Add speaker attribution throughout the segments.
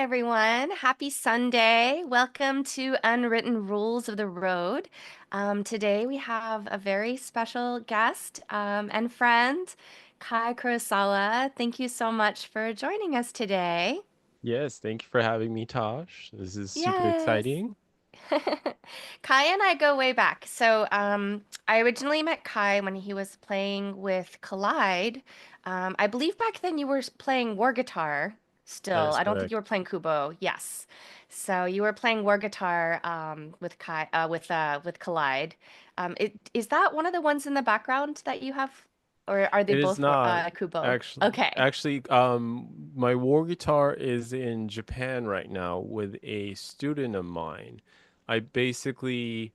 Speaker 1: everyone. Happy Sunday. Welcome to Unwritten Rules of the Road. Today we have a very special guest and friend, Kai Kurosawa. Thank you so much for joining us today.
Speaker 2: Yes, thank you for having me, Tosh. This is super
Speaker 1: Yes.
Speaker 2: exciting.
Speaker 1: Kai and I go way back. I originally met Kai when he was playing with Collide. I believe back then you were playing war guitar
Speaker 2: That
Speaker 1: still.
Speaker 2: is
Speaker 1: I don't think you
Speaker 2: correct.
Speaker 1: were playing Kubo. Yes. So you were playing war guitar with Kai with Collide. Is that one of the ones in the background that you have, or are they
Speaker 2: It is
Speaker 1: both
Speaker 2: not
Speaker 1: Kubo?
Speaker 2: actually
Speaker 1: Okay.
Speaker 2: actually my war guitar is in Japan right now with a student of mine. I basically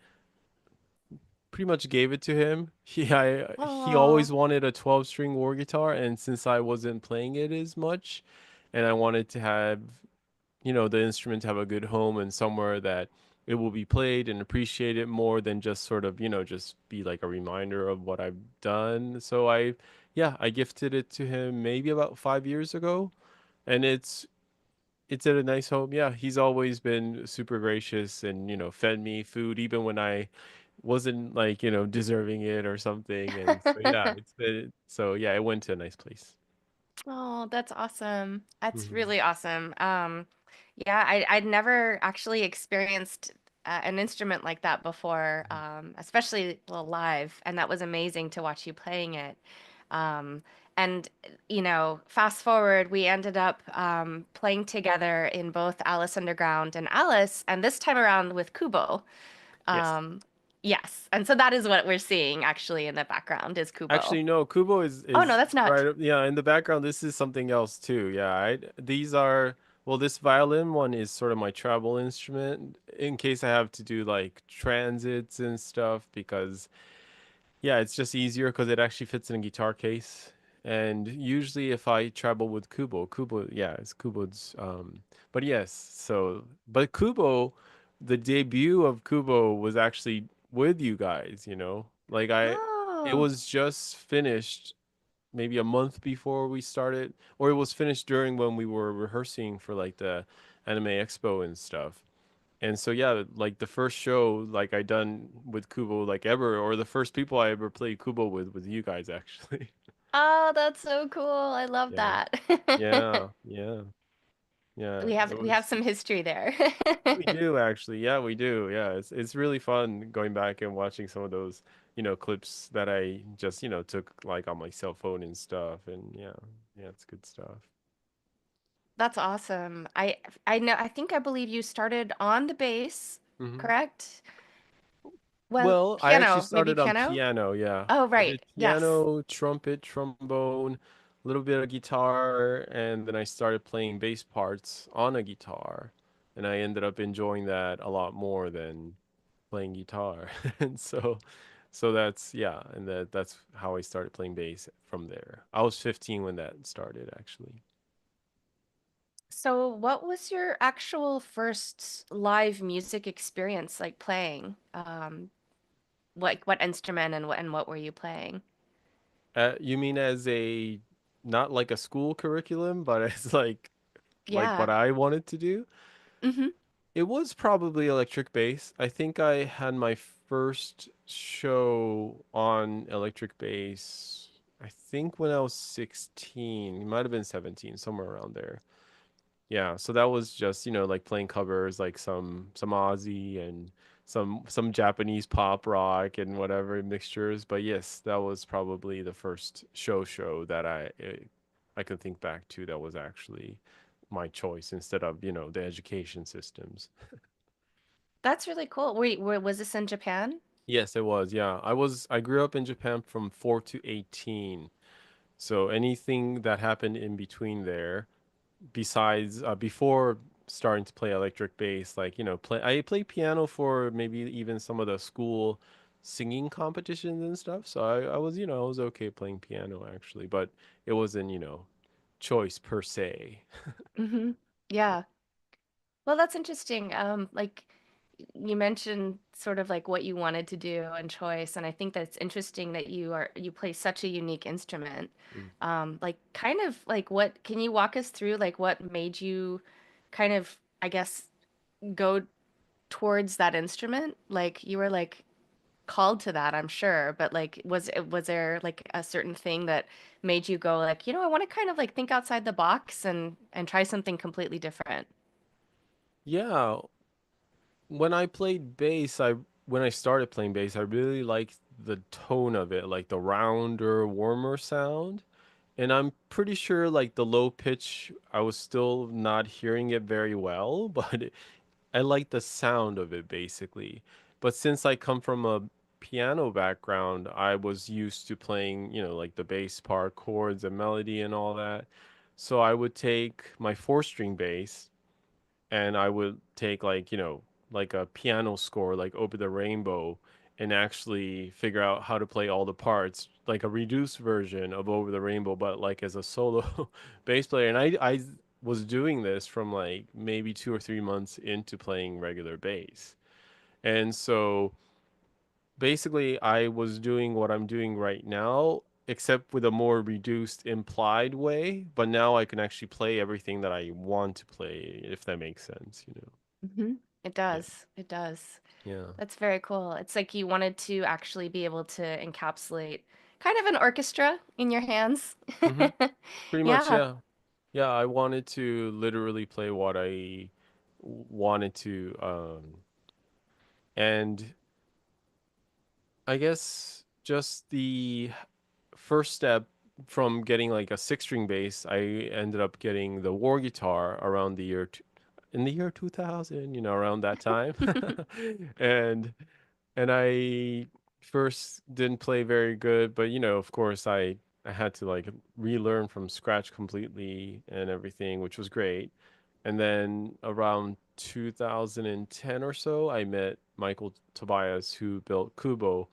Speaker 2: pretty much gave it to him. He
Speaker 1: Oh.
Speaker 2: always wanted a 12-string war guitar, and since I wasn't playing it as much and I wanted to have the instrument have a good home and somewhere that it will be played and appreciated more than just sort of, just be like a reminder of what I've done. So I gifted it to him maybe about 5 years ago, and it's at a nice home. Yeah, he's always been super gracious and, fed me food even when I wasn't like, deserving it or something. And so, yeah, it went to a nice place.
Speaker 1: Oh, that's awesome. That's
Speaker 2: Hmm.
Speaker 1: really awesome. Yeah, I'd never actually experienced an instrument like that before, especially well, live, and that was amazing to watch you playing it. Um, and fast forward, we ended up playing together in both Alice Underground and Alice, and this time around with Kubo.
Speaker 2: Yes.
Speaker 1: Um, yes, and so that is what we're seeing actually in the background is Kubo.
Speaker 2: Actually, no, Kubo is
Speaker 1: Oh no,
Speaker 2: is
Speaker 1: that's not.
Speaker 2: right yeah, in the background this is something else too. Yeah, these are well, this violin one is sort of my travel instrument in case I have to do like transits and stuff because yeah, it's just easier because it actually fits in a guitar case. And usually if I travel with Kubo, yeah, it's Kubo's but yes, but Kubo, the debut of Kubo was actually with you guys, you know? Like it
Speaker 1: Oh.
Speaker 2: was just finished maybe a month before we started, or it was finished during when we were rehearsing for like the Anime Expo and stuff. And so yeah, like the first show like I done with Kubo like ever, or the first people I ever played Kubo with you guys actually.
Speaker 1: Oh, that's so cool. I love
Speaker 2: Yeah.
Speaker 1: that.
Speaker 2: Yeah. Yeah. Yeah.
Speaker 1: We
Speaker 2: It
Speaker 1: have
Speaker 2: was
Speaker 1: some history there.
Speaker 2: we do actually. Yeah, we do. Yeah. It's really fun going back and watching some of those, clips that I just, took like on my cell phone and stuff. And yeah. Yeah, it's good stuff.
Speaker 1: That's awesome. I know I believe you started on the bass,
Speaker 2: Hmm.
Speaker 1: correct? Well,
Speaker 2: Well, I actually
Speaker 1: piano, maybe
Speaker 2: started on
Speaker 1: piano?
Speaker 2: piano, yeah.
Speaker 1: Oh,
Speaker 2: I
Speaker 1: right.
Speaker 2: did
Speaker 1: Yes.
Speaker 2: piano, trumpet, trombone, a little bit of guitar, and then I started playing bass parts on a guitar. And I ended up enjoying that a lot more than playing guitar. And so that's yeah, and that's how I started playing bass from there. I was 15 when that started actually.
Speaker 1: So, what was your actual first live music experience like playing? What instrument and what were you playing?
Speaker 2: You mean as a not like a school curriculum, but as like
Speaker 1: Yeah.
Speaker 2: what I wanted to do?
Speaker 1: Mm-hmm.
Speaker 2: It was probably electric bass. I think I had my first show on electric bass, I think when I was 16. It might have been 17, somewhere around there. Yeah, so that was just, like playing covers like some Aussie and some Japanese pop rock and whatever mixtures. But yes, that was probably the first show that I can think back to that was actually my choice instead of, the education systems.
Speaker 1: That's really cool. Was this in Japan?
Speaker 2: Yes, it was. Yeah. I grew up in Japan from 4 to 18. So anything that happened in between there besides before starting to play electric bass, like, I played piano for maybe even some of the school singing competitions and stuff. So I was, I was okay playing piano actually, but it wasn't, choice per se.
Speaker 1: Mm-hmm. Yeah. Well, that's interesting. Like you mentioned sort of like what you wanted to do and choice, and I think that's interesting that you play such a unique instrument.
Speaker 2: Mm.
Speaker 1: Like kind of like what can you walk us through like what made you kind of, I guess, go towards that instrument? Like you were like called to that, I'm sure, but like was there like a certain thing that made you go like, I want to kind of like think outside the box and try something completely different?
Speaker 2: Yeah, when I played bass, I when I started playing bass, I really liked the tone of it, like the rounder, warmer sound. And I'm pretty sure like the low pitch, I was still not hearing it very well, but I like the sound of it basically. But since I come from a piano background, I was used to playing, like the bass part, chords and melody and all that. So I would take my four string bass and I would take like, like a piano score like Over the Rainbow and actually figure out how to play all the parts, like a reduced version of Over the Rainbow, but like as a solo bass player. And I was doing this from like maybe 2 or 3 months into playing regular bass. And so basically, I was doing what I'm doing right now, except with a more reduced implied way. But now I can actually play everything that I want to play, if that makes sense.
Speaker 1: Hmm. It
Speaker 2: Yeah.
Speaker 1: does. It does.
Speaker 2: Yeah.
Speaker 1: That's very cool. It's like you wanted to actually be able to encapsulate kind of an orchestra in your hands.
Speaker 2: Mm-hmm. Pretty much,
Speaker 1: Yeah.
Speaker 2: yeah. Yeah, I wanted to literally play what I wanted to. And I guess just the first step from getting like a six string bass, I ended up getting the Warr guitar around in the year 2000, around that time. and and I first didn't play very good, but of course I had to like relearn from scratch completely and everything, which was great. And then around 2010 or so, I met Michael Tobias, who built Kubo,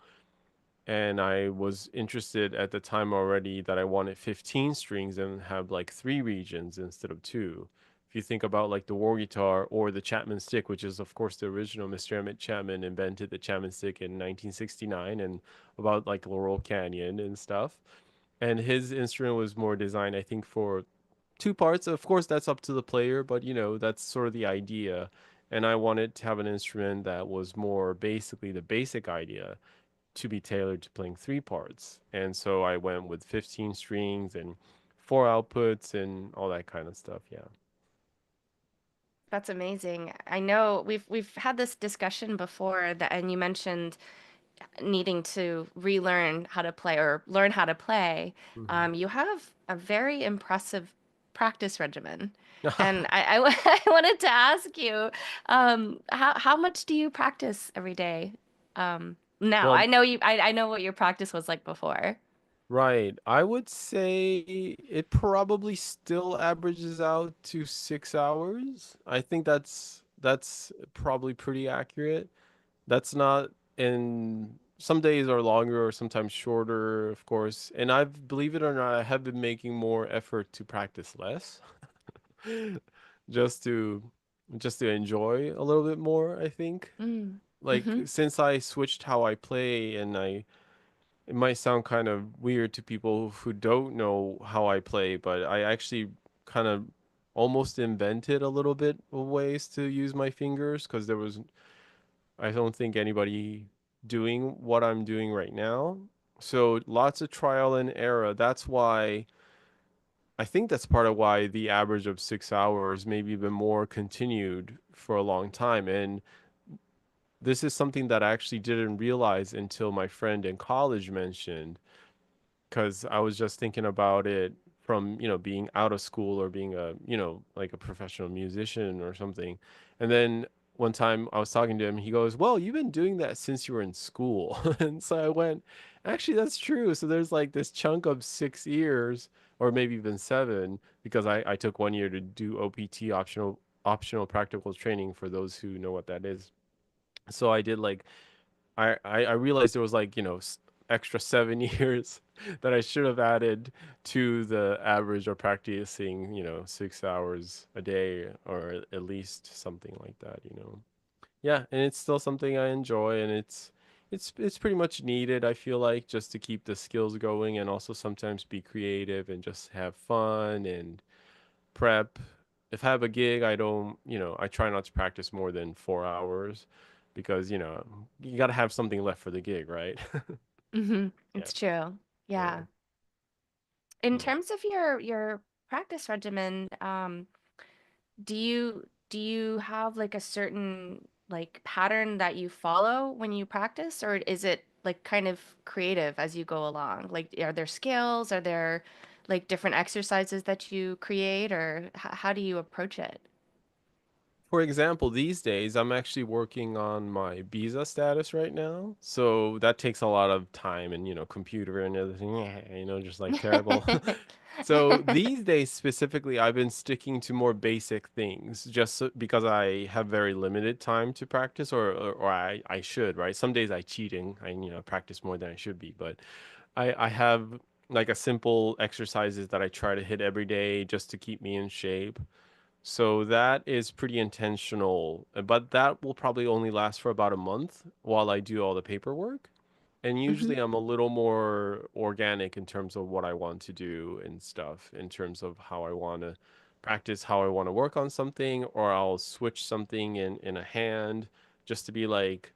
Speaker 2: and I was interested at the time already that I wanted 15 strings and have like three regions instead of two. If you think about like the Warr guitar or the Chapman stick, which is of course the original, Mr. Emmett Chapman invented the Chapman stick in 1969, and about like Laurel Canyon and stuff. And his instrument was more designed, I think, for two parts. Of course, that's up to the player, but that's sort of the idea. And I wanted to have an instrument that was more basically the basic idea to be tailored to playing three parts. And so I went with 15 strings and four outputs and all that kind of stuff. Yeah.
Speaker 1: That's amazing. I know we've had this discussion before that, and you mentioned needing to relearn how to play or learn how to play.
Speaker 2: Hmm.
Speaker 1: You have a very impressive practice regimen. And I wanted to ask you, how much do you practice every day? Now, I
Speaker 2: Well,
Speaker 1: know I know what your practice was like before.
Speaker 2: right. I would say it probably still averages out to 6 hours. I think that's probably pretty accurate. That's not in some days are longer or sometimes shorter, of course. And I've, believe it or not, I have been making more effort to practice less. just to just to enjoy a little bit more, I think.
Speaker 1: Mm.
Speaker 2: Like
Speaker 1: Hmm.
Speaker 2: since I switched how I play, and it might sound kind of weird to people who don't know how I play, but I actually kind of almost invented a little bit of ways to use my fingers, because there was, I don't think, anybody doing what I'm doing right now. So lots of trial and error. That's why I think that's part of why the average of 6 hours, maybe even more, continued for a long time. And this is something that I actually didn't realize until my friend in college mentioned, because I was just thinking about it from, being out of school or being like a professional musician or something. And then one time I was talking to him, he goes, "Well, you've been doing that since you were in school." And so I went, "Actually, that's true." So there's like this chunk of 6 years, or maybe even seven, because I took 1 year to do OPT, optional practical training, for those who know what that is. So I did like I realized there was like, extra 7 years that I should have added to the average of practicing, 6 hours a day, or at least something like that. Yeah, and it's still something I enjoy, and it's pretty much needed, I feel like, just to keep the skills going, and also sometimes be creative and just have fun and prep. if I have a gig, I don't, I try not to practice more than 4 hours because, you got to have something left for the gig, right? Yeah.
Speaker 1: It's true.
Speaker 2: Yeah.
Speaker 1: Yeah. In
Speaker 2: Mm.
Speaker 1: terms of your practice regimen, do you have like a certain like pattern that you follow when you practice, or is it like kind of creative as you go along? Like, are there scales? Are there like different exercises that you create, or how do you approach it?
Speaker 2: For example, these days I'm actually working on my visa status right now. So that takes a lot of time and, computer and everything, just like terrible. So these days specifically, I've been sticking to more basic things because I have very limited time to practice, or I should, right? Some days I cheating, I practice more than I should be, but I have like a simple exercises that I try to hit every day just to keep me in shape. So that is pretty intentional, but that will probably only last for about a month while I do all the paperwork. And
Speaker 1: Hmm.
Speaker 2: usually I'm a little more organic in terms of what I want to do and stuff, in terms of how I want to practice, how I want to work on something, or I'll switch something in a hand just to be like,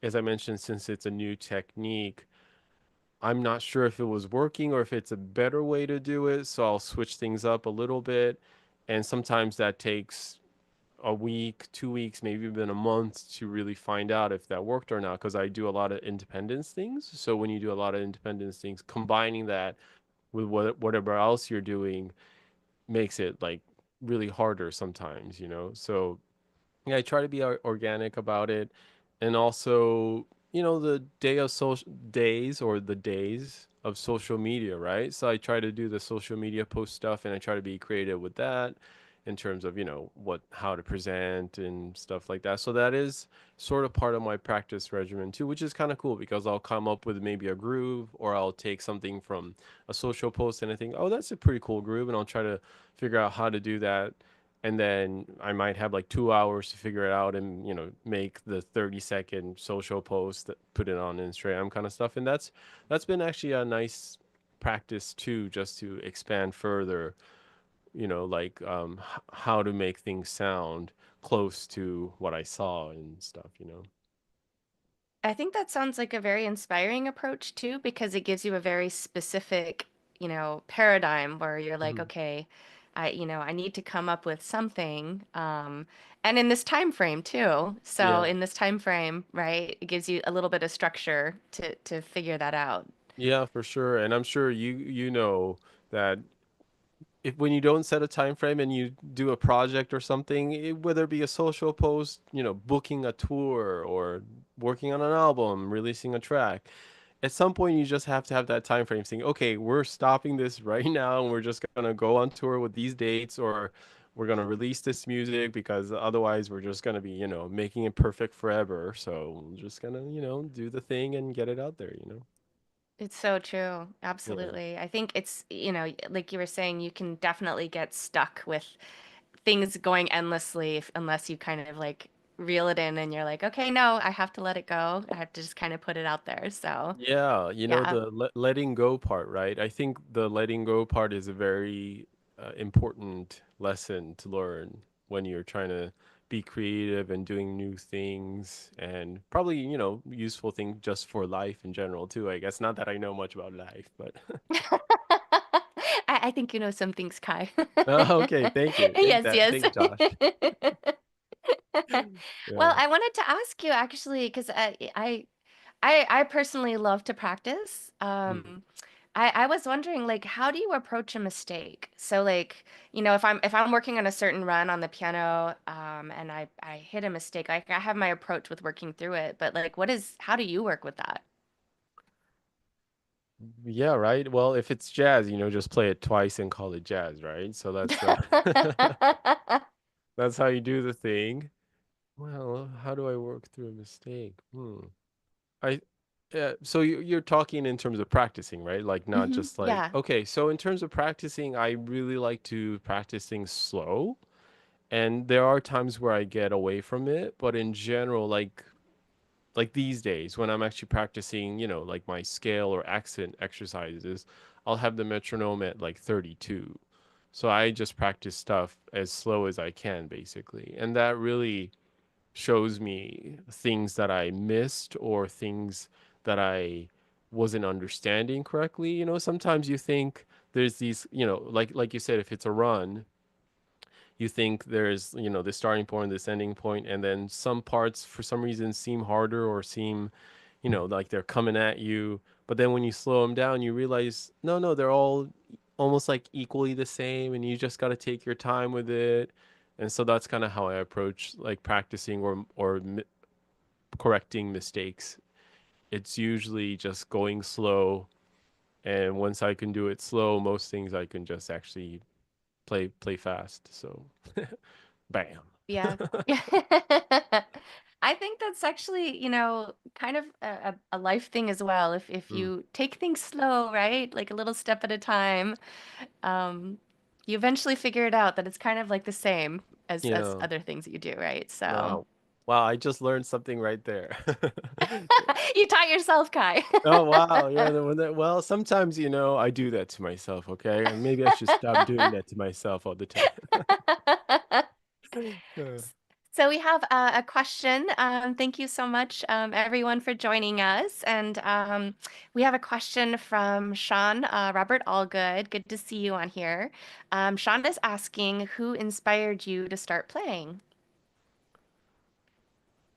Speaker 2: as I mentioned, since it's a new technique, I'm not sure if it was working or if it's a better way to do it. So I'll switch things up a little bit. And sometimes that takes a week, 2 weeks, maybe even a month to really find out if that worked or not. Because I do a lot of independence things. So when you do a lot of independence things, combining that with whatever else you're doing makes it like really harder sometimes, So yeah, I try to be organic about it, and also, the days or the days of social media, right? So I try to do the social media post stuff, and I try to be creative with that in terms of how to present and stuff like that. So that is sort of part of my practice regimen too, which is kind of cool because I'll come up with maybe a groove, or I'll take something from a social post and I think, oh, that's a pretty cool groove, and I'll try to figure out how to do that, and then I might have like 2 hours to figure it out and make the 30-second social post that put it on Instagram kind of stuff. And that's been actually a nice practice too, just to expand further, like how to make things sound close to what I saw and stuff.
Speaker 1: I think that sounds like a very inspiring approach too, because it gives you a very specific, paradigm where you're like,
Speaker 2: Mhm.
Speaker 1: okay, I need to come up with something, and in this time frame too. So
Speaker 2: Yeah.
Speaker 1: in this time frame, right, it gives you a little bit of structure to figure that out.
Speaker 2: Yeah, for sure. And I'm sure you know that if when you don't set a time frame and you do a project or something, whether it be a social post, booking a tour or working on an album, releasing a track, at some point you just have to have that time frame saying, okay, we're stopping this right now and we're just gonna go on tour with these dates, or we're gonna release this music because otherwise we're just gonna be, making it perfect forever. So we're just gonna, do the thing and get it out there.
Speaker 1: It's so true.
Speaker 2: Yeah.
Speaker 1: Absolutely. I think it's, like you were saying, you can definitely get stuck with things going endlessly unless you kind of like reel it in and you're like, okay, no, I have to let it go. I have to just kind of put it out there. So,
Speaker 2: Yeah,
Speaker 1: yeah.
Speaker 2: the letting go part, right? I think the letting go part is a very important lesson to learn when you're trying to be creative and doing new things, and probably, useful thing just for life in general too, I guess. Not that I know much about life, but
Speaker 1: I think you know some things, Kai.
Speaker 2: okay, thank you.
Speaker 1: Yes, yes.
Speaker 2: Thanks, Josh.
Speaker 1: Well,
Speaker 2: Yeah.
Speaker 1: I wanted to ask you actually, because I personally love to practice.
Speaker 2: Mm.
Speaker 1: I was wondering, like, how do you approach a mistake? So, like, if I'm working on a certain run on the piano, and I hit a mistake, like I have my approach with working through it, but like, how do you work with that?
Speaker 2: Yeah, right. Well, if it's jazz, just play it twice and call it jazz, right? So that's that's how you do the thing. Well, how do I work through a mistake? I, so you're talking in terms of practicing, right? Like not
Speaker 1: Hmm.
Speaker 2: just like,
Speaker 1: Yeah.
Speaker 2: okay, so in terms of practicing, I really like to practice things slow. And there are times where I get away from it, but in general, like these days when I'm actually practicing, like my scale or accent exercises, I'll have the metronome at like 32. So I just practice stuff as slow as I can, basically. And that really shows me things that I missed or things that I wasn't understanding correctly. You know, sometimes you think there's these, like you said, if it's a run, you think there's, the starting point, this ending point, and then some parts for some reason seem harder or seem, like they're coming at you. But then when you slow them down, you realize, no, no, they're all almost like equally the same, and you just got to take your time with it. And so that's kind of how I approach like practicing or correcting mistakes. It's usually just going slow, and once I can do it slow, most things I can just actually play fast. So, bam.
Speaker 1: Yeah. Yeah. I think that's actually, kind of a life thing as well. If
Speaker 2: Mm.
Speaker 1: you take things slow, right? Like a little step at a time, um, you eventually figure it out that it's kind of like the same as
Speaker 2: Yeah.
Speaker 1: other things that you do, right? So
Speaker 2: Wow. Wow, I just learned something right there.
Speaker 1: you taught yourself, Kai.
Speaker 2: Oh wow, yeah. Well, sometimes I do that to myself. Okay, and maybe I should stop doing that to myself all the time. Uh,
Speaker 1: So we have a question. Thank you so much, everyone, for joining us. And we have a question from Sean Robert Allgood. Good to see you on here. Sean is asking, who inspired you to start playing?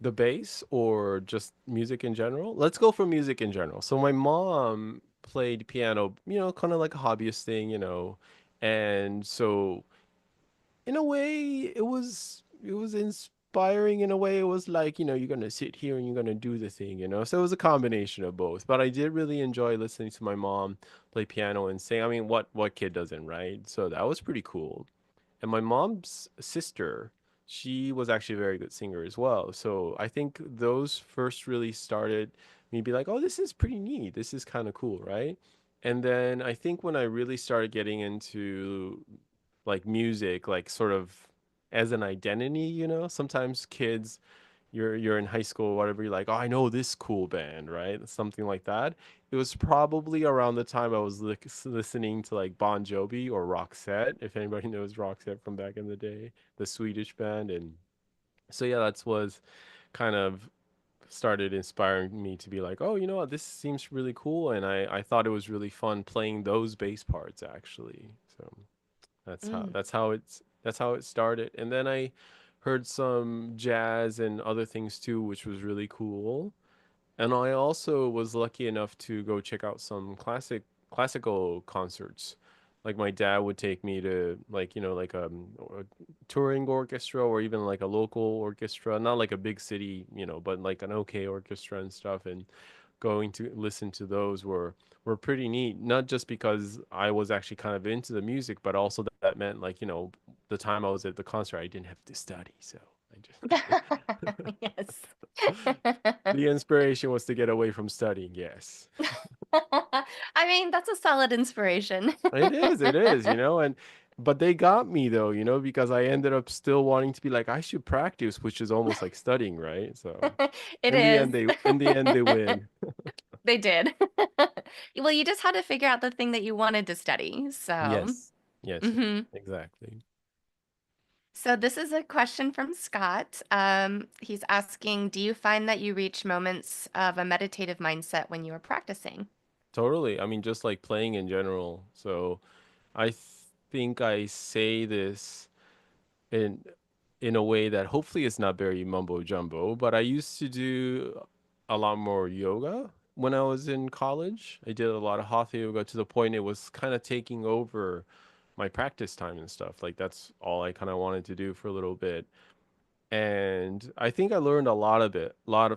Speaker 2: the bass or just music in general? Let's go for music in general. So my mom played piano, kind of like a hobbyist thing, and so in a way it was inspiring. In a way it was like, you're gonna sit here and you're gonna do the thing, so it was a combination of both. But I did really enjoy listening to my mom play piano and sing. I mean, what kid doesn't, right? So that was pretty cool. And my mom's sister, she was actually a very good singer as well. So I think those first really started me be like, oh, this is pretty neat. This is kind of cool, right? And then I think when I really started getting into like music, like sort of as an identity, sometimes kids, you're in high school or whatever, you're like, oh, I know this cool band, right? Something like that. It was probably around the time I was listening to like Bon Jovi or Roxette, if anybody knows Roxette from back in the day, the Swedish band. And so yeah, that's was kind of started inspiring me to be like, oh, you know what, this seems really cool. And I thought it was really fun playing those bass parts actually. So that's how
Speaker 1: Mm.
Speaker 2: it started. And then I heard some jazz and other things too, which was really cool. And I also was lucky enough to go check out some classical concerts. Like my dad would take me to like, like a touring orchestra or even like a local orchestra, not like a big city, but like an okay orchestra and stuff. And going to listen to those were pretty neat. Not just because I was actually kind of into the music, but also that meant like, the time I was at the concert, I didn't have to study. So I just
Speaker 1: Yes.
Speaker 2: the inspiration was to get away from studying. Yes.
Speaker 1: I mean, that's a solid inspiration.
Speaker 2: It is, and but they got me though, because I ended up still wanting to be like, I should practice, which is almost like studying, right? So
Speaker 1: It
Speaker 2: in the
Speaker 1: is.
Speaker 2: end they win.
Speaker 1: They did. Well, you just had to figure out the thing that you wanted to study. So,
Speaker 2: Yes. Yes,
Speaker 1: hmm
Speaker 2: exactly.
Speaker 1: so this is a question from Scott. He's asking, do you find that you reach moments of a meditative mindset when you are practicing?
Speaker 2: Totally. I mean, just like playing in general. So I think I say this in in a way that hopefully it's not very mumbo jumbo, but I used to do a lot more yoga when I was in college. I did a lot of hatha yoga to the point it was kind of taking over my practice time and stuff. Like that's all I kind of wanted to do for a little bit. And I think I learned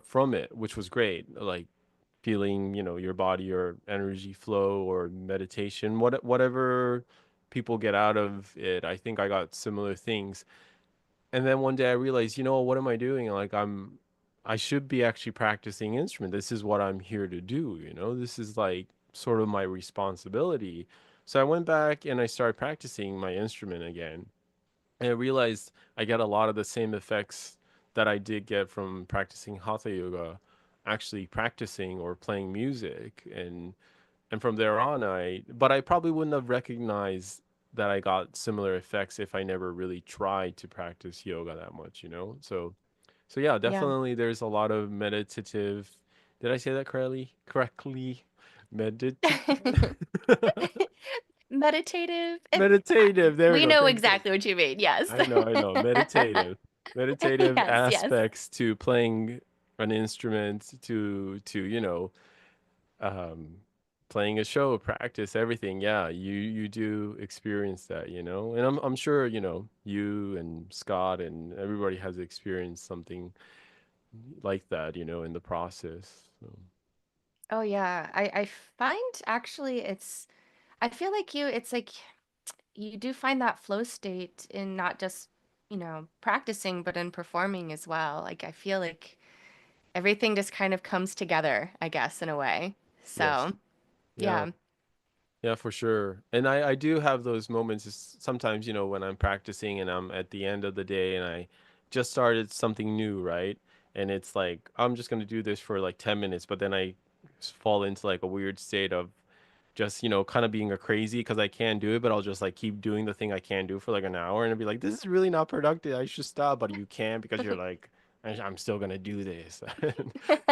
Speaker 2: from it, which was great. Like feeling, your body or energy flow or meditation, whatever people get out of it. I think I got similar things. And then one day I realized, what am I doing? Like I should be actually practicing instrument. This is what I'm here to do, This is like sort of my responsibility. So I went back and I started practicing my instrument again. And I realized I get a lot of the same effects that I did get from practicing hatha yoga, actually practicing or playing music. And from there on, but I probably wouldn't have recognized that I got similar effects if I never really tried to practice yoga that much, you know? So yeah,
Speaker 1: Yeah.
Speaker 2: definitely there's a lot of meditative. Did I say that correctly? Correctly? Meditative?
Speaker 1: Meditative.
Speaker 2: Meditative. There we
Speaker 1: We
Speaker 2: go.
Speaker 1: know
Speaker 2: Thank you.
Speaker 1: exactly what you mean. Yes.
Speaker 2: I know. Meditative. Meditative
Speaker 1: Yes, yes.
Speaker 2: aspects to playing an instrument to, um playing a show, practice, everything. Yeah, you do experience that, you know. And I'm sure, you and Scott and everybody has experienced something like that, in the process. So,
Speaker 1: Oh yeah. I find actually I feel like it's like you do find that flow state in not just, practicing, but in performing as well. Like I feel like everything just kind of comes together, I guess, in a way.
Speaker 2: yes.
Speaker 1: So,
Speaker 2: Yeah.
Speaker 1: yeah.
Speaker 2: Yeah, for sure. And I do have those moments sometimes, when I'm practicing and I'm at the end of the day and I just started something new, right? And it's like, I'm just going to do this for like 10 minutes, but then I fall into like a weird state of just, kind of being a crazy because I can do it, but I'll just like keep doing the thing I can do for like an hour and I'll be like, this is really not productive. I should stop, but you can't because you're like, I'm still going to do this.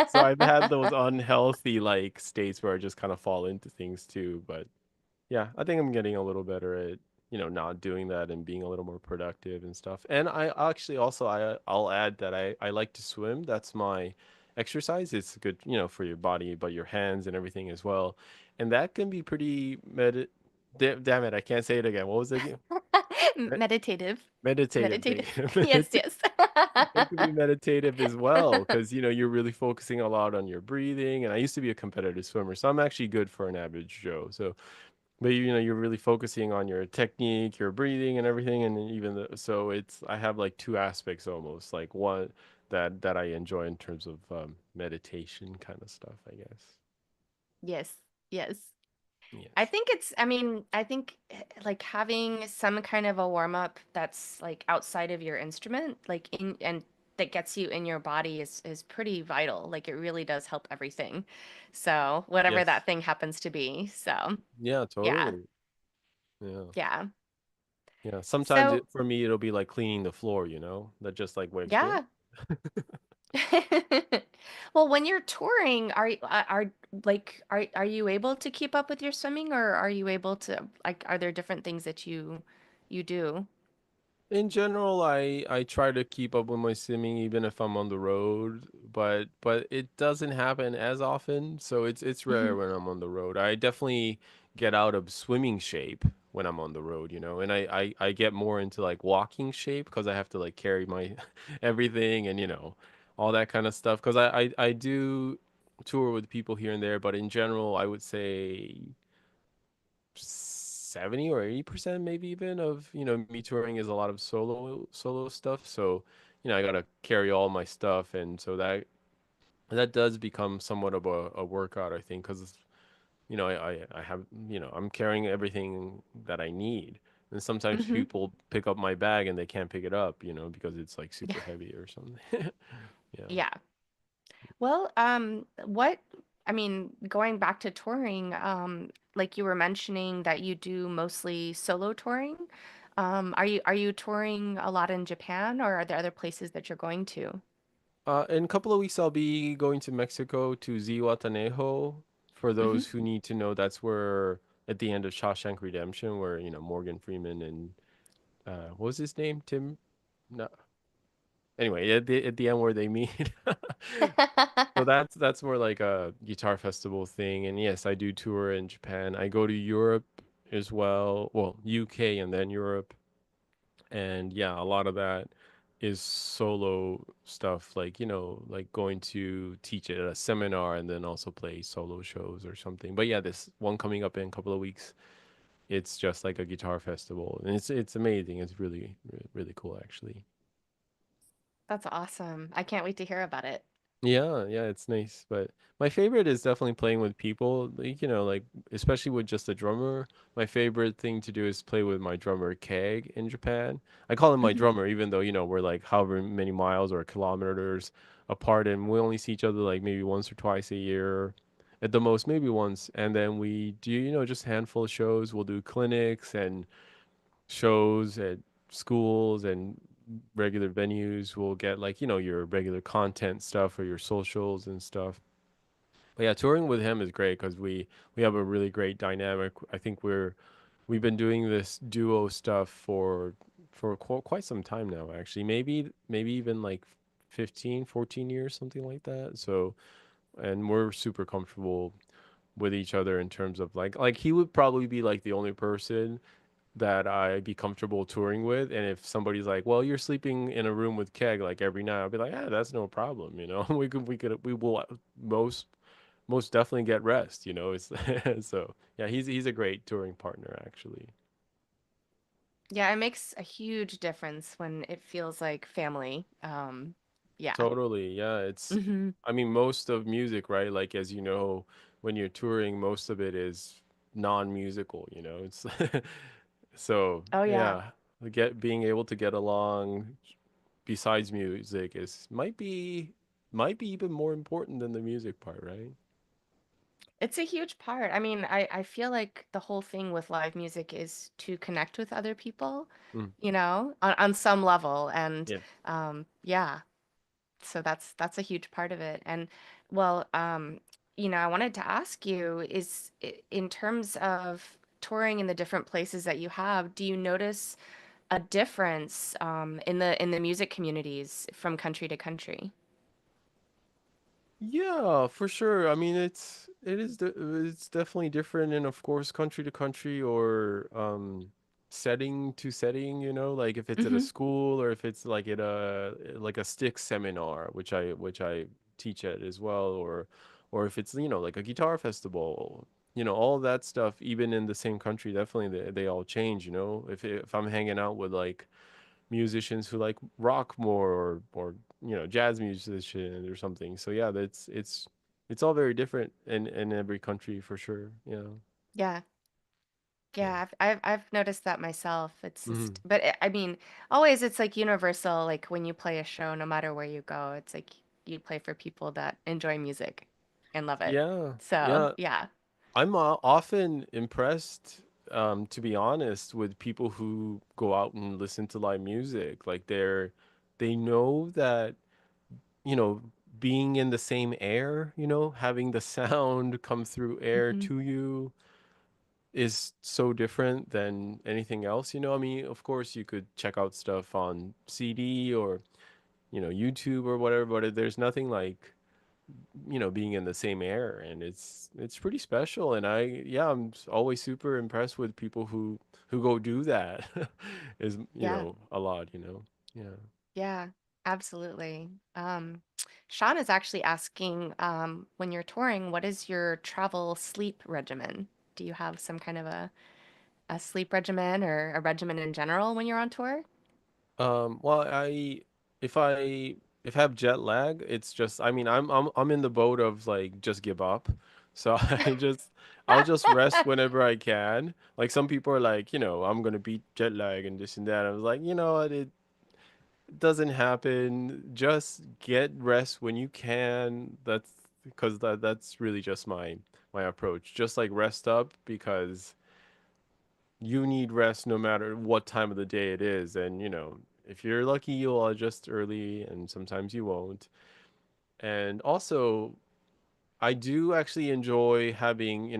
Speaker 2: So I've had those unhealthy like states where I just kind of fall into things too, but yeah, I think I'm getting a little better at, not doing that and being a little more productive and stuff. And I actually also I'll add that I like to swim. That's my exercise. It's good, for your body, but your hands and everything as well. And that can be pretty damn it, I can't say it again. What was it again? Me-
Speaker 1: Meditative.
Speaker 2: Meditative.
Speaker 1: Meditative.
Speaker 2: Thank you.
Speaker 1: Yes, yes.
Speaker 2: It can be meditative as well because you're really focusing a lot on your breathing. And I used to be a competitive swimmer, so I'm actually good for an average Joe. So but you're really focusing on your technique, your breathing and everything, and even so it's I have like two aspects almost, like one that I enjoy in terms of meditation kind of stuff, I guess.
Speaker 1: Yes, yes. I
Speaker 2: Yes.
Speaker 1: think I mean, I think like having some kind of a warm up that's like outside of your instrument, like in and that gets you in your body is pretty vital. Like it really does help everything. So whatever
Speaker 2: Yes.
Speaker 1: that thing happens to be. So
Speaker 2: Yeah,
Speaker 1: yeah,
Speaker 2: totally. Yeah.
Speaker 1: yeah.
Speaker 2: Yeah. Sometimes
Speaker 1: So
Speaker 2: for me it'll be like cleaning the floor, that just like wakes me up.
Speaker 1: yeah. Well, when you're touring, are you able to keep up with your swimming, or are you able to like are there different things that you do?
Speaker 2: In general, I try to keep up with my swimming even if I'm on the road, but it doesn't happen as often, so it's rare when I'm on the road. I definitely get out of swimming shape when I'm on the road, and I get more into like walking shape because I have to like carry my everything and all that kind of stuff because I do tour with people here and there, but in general, I would say 70 or 80% maybe even of me touring is a lot of solo stuff, so I gotta carry all my stuff, and so that does become somewhat of a workout, I think, because I have I'm carrying everything that I need, and sometimes
Speaker 1: Hmm.
Speaker 2: people pick up my bag and they can't pick it up because it's like super heavy or something. Yeah.
Speaker 1: Yeah. Well, I mean, going back to touring, like you were mentioning that you do mostly solo touring. Are you touring a lot in Japan, or are there other places that you're going to?
Speaker 2: In a couple of weeks, I'll be going to Mexico to Zihuatanejo. For
Speaker 1: Hmm.
Speaker 2: those who need to know, that's where at the end of Shawshank Redemption, where Morgan Freeman and what was his name? Tim? No. Anyway, at the end where they meet. So that's more like a guitar festival thing. And yes, I do tour in Japan. I go to Europe as well. Well, UK and then Europe. And yeah, a lot of that is solo stuff, like like going to teach at a seminar and then also play solo shows or something. But yeah, this one coming up in a couple of weeks, it's just like a guitar festival, and it's amazing. It's really really cool actually.
Speaker 1: That's awesome. I can't wait to hear about it.
Speaker 2: Yeah, yeah, it's nice. But my favorite is definitely playing with people, like, like especially with just a drummer. My favorite thing to do is play with my drummer Keg in Japan. I call him my
Speaker 1: Mhm.
Speaker 2: drummer, even though, we're like however many miles or kilometers apart, and we only see each other like maybe once or twice a year. At the most, maybe once. And then we do, just a handful of shows. We'll do clinics and shows at schools and regular venues will get like, your regular content stuff or your socials and stuff. But yeah, touring with him is great because we have a really great dynamic. I think we've been doing this duo stuff for quite some time now, actually. Maybe even like 15, 14 years, something like that. So, and we're super comfortable with each other in terms of like he would probably be like the only person that I'd be comfortable touring with. And if somebody's like, "Well, you're sleeping in a room with Keg like every night," I'll be like, "Yeah, that's no problem." We will most most definitely get rest. It's so yeah, he's a great touring partner actually.
Speaker 1: Yeah, it makes a huge difference when it feels like family. Yeah.
Speaker 2: Totally, yeah.
Speaker 1: Hmm.
Speaker 2: I mean, most of music, right? Like as you know, when you're touring, most of it is non-musical. It's so
Speaker 1: Oh yeah.
Speaker 2: yeah. Being able to get along besides music is might be even more important than the music part, right?
Speaker 1: It's a huge part. I mean, I feel like the whole thing with live music is to connect with other people,
Speaker 2: Mm,
Speaker 1: on some level. And
Speaker 2: yeah.
Speaker 1: yeah, so that's a huge part of it. And well, I wanted to ask you in terms of touring in the different places that you have, do you notice a difference in the music communities from country to country?
Speaker 2: Yeah, for sure. I mean, it's definitely different, and of course, country to country or setting to setting. Like if it's at a
Speaker 1: Hmm.
Speaker 2: school or if it's like at a stick seminar, which I teach at as well, or if it's like a guitar festival. All that stuff, even in the same country, definitely they all change. If I'm hanging out with like musicians who like rock more or jazz musicians or something. So yeah, it's all very different in every country for sure. Yeah.
Speaker 1: Yeah.
Speaker 2: Yeah.
Speaker 1: Yeah, I've noticed that myself. It's
Speaker 2: Hmm.
Speaker 1: just, but I mean, always it's like universal. Like when you play a show, no matter where you go, it's like you play for people that enjoy music and love it.
Speaker 2: Yeah.
Speaker 1: So
Speaker 2: Yeah.
Speaker 1: yeah.
Speaker 2: I'm often impressed, to be honest, with people who go out and listen to live music. Like they know that, you know, being in the same air, having the sound come through air
Speaker 1: Hmm.
Speaker 2: to you is so different than anything else. I mean, of course, you could check out stuff on CD or, YouTube or whatever, but there's nothing like, being in the same air, and it's pretty special. And yeah, I'm always super impressed with people who go do that is,
Speaker 1: Yeah.
Speaker 2: a lot. Yeah.
Speaker 1: Yeah, absolutely. Sean is actually asking, when you're touring, what is your travel sleep regimen? Do you have some kind of a sleep regimen or a regimen in general when you're on tour?
Speaker 2: Well, if I have jet lag, it's just I mean I'm in the boat of like just give up. So I'll just rest whenever I can. Like some people are like, I'm gonna beat jet lag and this and that. I was like, you know what, it doesn't happen. Just get rest when you can. That's because that's really just my approach. Just like rest up because you need rest no matter what time of the day it is. And, if you're lucky, you'll adjust early, and sometimes you won't. And also, I do actually enjoy having,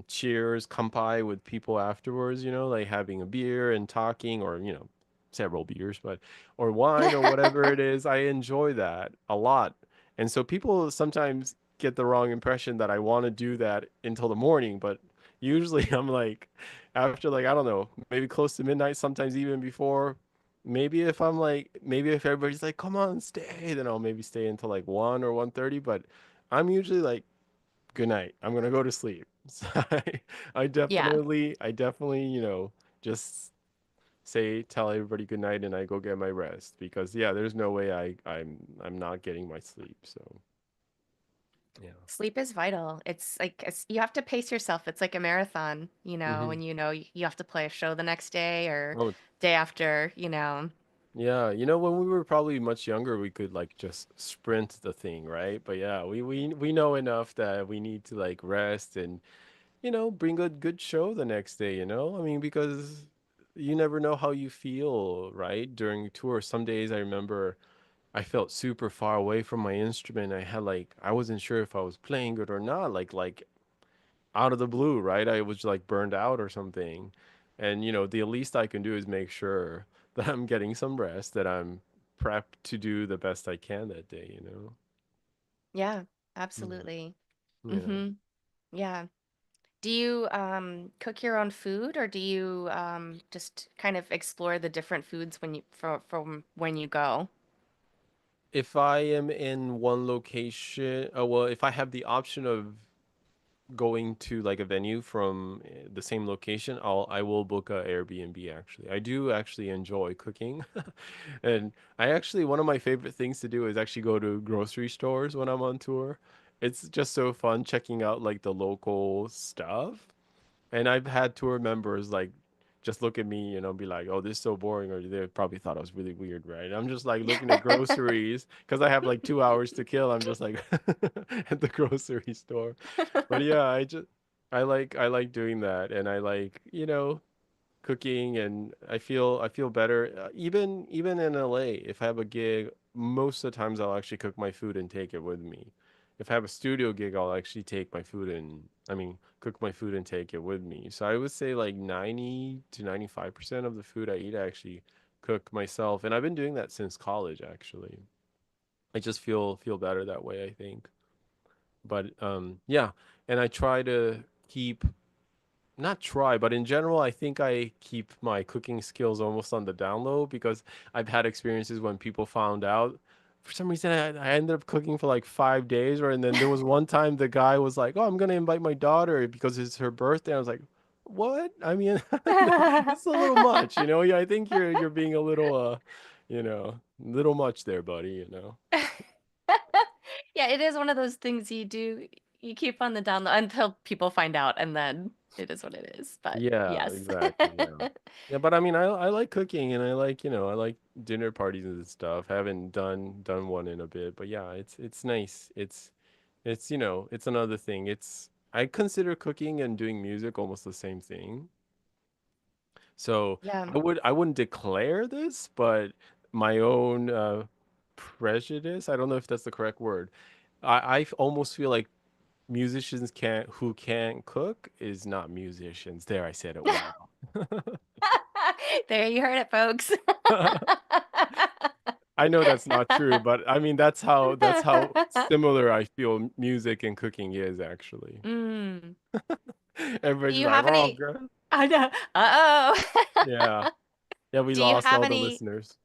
Speaker 2: cheers, kampai with people afterwards, like having a beer and talking or, several beers, but, or wine or whatever it is. I enjoy that a lot. And so people sometimes get the wrong impression that I want to do that until the morning, but usually I'm like, after like, I don't know, maybe close to midnight, sometimes even before. Maybe if everybody's like, come on, stay, then I'll maybe stay until like 1 or 1:30. But I'm usually like, good night. I'm gonna go to sleep. So
Speaker 1: Yeah.
Speaker 2: I definitely, just tell everybody good night, and I go get my rest because yeah, there's no way I'm not getting my sleep. So yeah.
Speaker 1: Sleep is vital. It's like you have to pace yourself. It's like a marathon,
Speaker 2: Hmm.
Speaker 1: and you have to play a show the next day or
Speaker 2: Oh
Speaker 1: day after.
Speaker 2: yeah, when we were probably much younger, we could like just sprint the thing, right? But yeah, we know enough that we need to like rest and bring a good show the next day. I mean, because you never know how you feel, right? During tour. Some days I remember I felt super far away from my instrument. I had like I wasn't sure if I was playing good or not. Like out of the blue, right? I was like burned out or something. And the least I can do is make sure that I'm getting some rest, that I'm prepped to do the best I can that day.
Speaker 1: Yeah,
Speaker 2: Yeah.
Speaker 1: absolutely.
Speaker 2: Yeah.
Speaker 1: Mm-hmm. Yeah. Do you cook your own food or do you just kind of explore the different foods when you from when you go?
Speaker 2: If I am in one location, well, if I have the option of going to like a venue from the same location, I will book a Airbnb actually. I do actually enjoy cooking. And I actually one of my favorite things to do is actually go to grocery stores when I'm on tour. It's just so fun checking out like the local stuff. And I've had tour members like just look at me, be like, "Oh, this is so boring," or they probably thought I was really weird, right? I'm just like looking at groceries because I have like 2 hours to kill. I'm just like at the grocery store. But yeah, I like doing that, and I like cooking, and I feel better. Even in LA, if I have a gig, most of the times I'll actually cook my food and take it with me. If I have a studio gig, I'll actually take my food and I mean cook my food and take it with me. So I would say like 90 to 95% of the food I eat I actually cook myself, and I've been doing that since college actually. I just feel better that way, I think. But yeah, and I try to keep not try, but in general, I think I keep my cooking skills almost on the down low because I've had experiences when people found out. For some reason, I ended up cooking for like 5 days, or and then there was one time the guy was like, "Oh, I'm gonna invite my daughter because it's her birthday." I was like, "What?" I mean, it's a little much. Yeah, I think you're being a little much there, buddy.
Speaker 1: Yeah, it is one of those things you keep on the down low until people find out and then it is what it is. But
Speaker 2: Yeah,
Speaker 1: yes.
Speaker 2: exactly. Yeah. Yeah, but I mean, I like cooking, and I like dinner parties and stuff. Haven't done one in a bit, but yeah, it's nice. It's another thing. I consider cooking and doing music almost the same thing. So
Speaker 1: Yeah.
Speaker 2: I wouldn't declare this, but my own prejudice, I don't know if that's the correct word. I almost feel like musicians who can't cook is not musicians. There, I said it well.
Speaker 1: There you heard it, folks.
Speaker 2: I know that's not true, but I mean that's how similar I feel music and cooking is actually.
Speaker 1: Mm. Do
Speaker 2: Everybody's
Speaker 1: you
Speaker 2: like,
Speaker 1: have
Speaker 2: "Oh,
Speaker 1: any
Speaker 2: girl."
Speaker 1: I know. Uh-oh.
Speaker 2: Yeah. Yeah, we
Speaker 1: Do you
Speaker 2: lost
Speaker 1: have
Speaker 2: all the
Speaker 1: any
Speaker 2: listeners.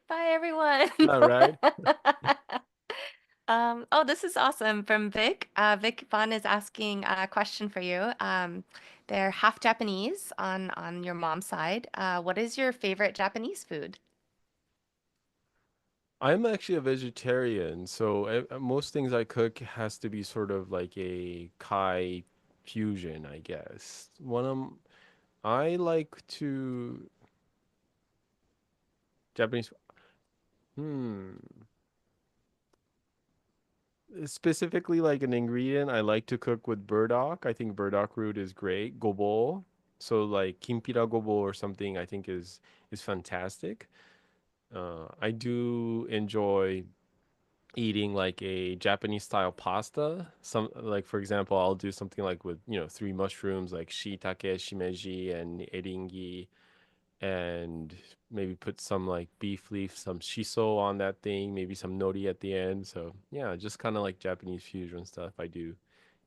Speaker 1: Bye everyone.
Speaker 2: All right.
Speaker 1: Oh, this is awesome from Vic. Vic Vaughn is asking a question for you. They're half Japanese on your mom's side. What is your favorite Japanese food?
Speaker 2: I'm actually a vegetarian, so most things I cook has to be sort of like a Kai fusion, I guess. I like to Japanese. Hmm. Specifically, like an ingredient, I like to cook with burdock. I think burdock root is great. Gobo, so like kimpira gobo or something, I think is fantastic. I do enjoy eating like a Japanese style pasta. Some like for example, I'll do something like with three mushrooms like shiitake, shimeji, and eringi, and maybe put some like beef leaf, some shiso on that thing, maybe some nori at the end. So yeah, just kind of like Japanese fusion stuff I do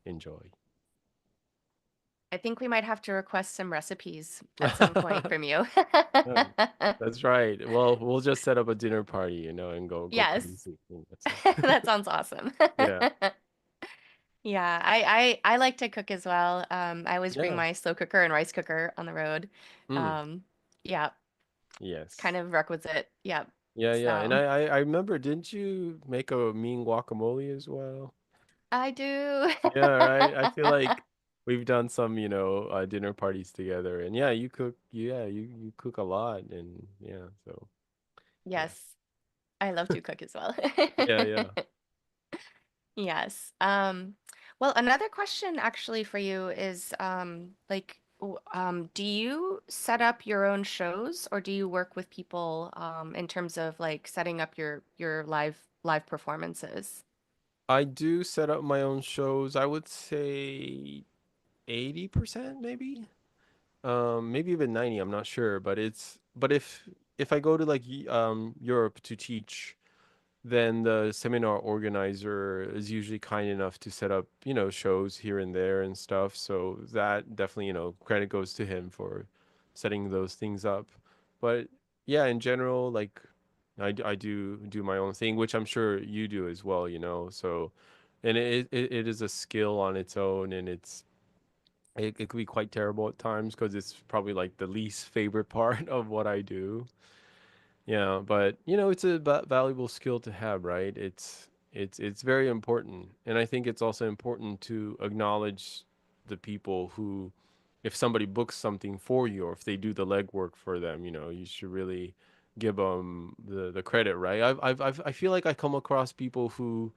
Speaker 2: enjoy.
Speaker 1: I think we might have to request some recipes at some point from you.
Speaker 2: Yeah, that's right. Well, we'll just set up a dinner party, and go
Speaker 1: Yes,
Speaker 2: crazy. That's it.
Speaker 1: that sounds awesome.
Speaker 2: Yeah.
Speaker 1: Yeah, I like to cook as well. I always bring
Speaker 2: Yeah.
Speaker 1: my slow cooker and rice cooker on the road.
Speaker 2: Mm.
Speaker 1: Um, yeah, it's kind
Speaker 2: Yes.
Speaker 1: of requisite. Yeah.
Speaker 2: Yeah, yeah. And
Speaker 1: So
Speaker 2: I remember, didn't you make a mean guacamole as well?
Speaker 1: I do.
Speaker 2: Yeah, right. I feel like we've done some dinner parties together, and yeah, you cook. Yeah, you cook a lot, and yeah, so yeah,
Speaker 1: Yes, I love to cook as well.
Speaker 2: yeah, yeah.
Speaker 1: Yes. Well, another question actually for you is like Do you set up your own shows or do you work with people in terms of like setting up your live performances?
Speaker 2: I do set up my own shows. I would say 80% maybe. Maybe even 90, I'm not sure, but if I go to like Europe to teach, then the seminar organizer is usually kind enough to set up, shows here and there and stuff. So that definitely, credit goes to him for setting those things up. But yeah, in general, like I do my own thing, which I'm sure you do as well, So, and it is a skill on its own, and it could be quite terrible at times because it's probably like the least favorite part of what I do. Yeah, but it's a valuable skill to have, right? It's very important, and I think it's also important to acknowledge the people who, if somebody books something for you, or if they do the legwork for them, you should really give them the credit, right? I feel like I come across people who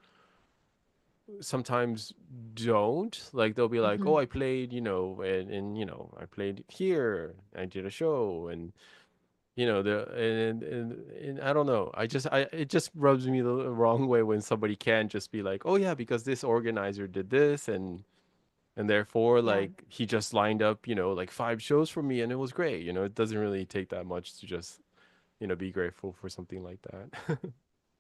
Speaker 2: sometimes don't like they'll be like,
Speaker 1: Hmm.
Speaker 2: oh, I played, and I played here, I did a show, and the and I don't know. I it just rubs me the wrong way when somebody can just be like, "Oh yeah, because this organizer did this and therefore
Speaker 1: Yeah.
Speaker 2: like he just lined up, like 5 shows for me and it was great." It doesn't really take that much to just, be grateful for something like that.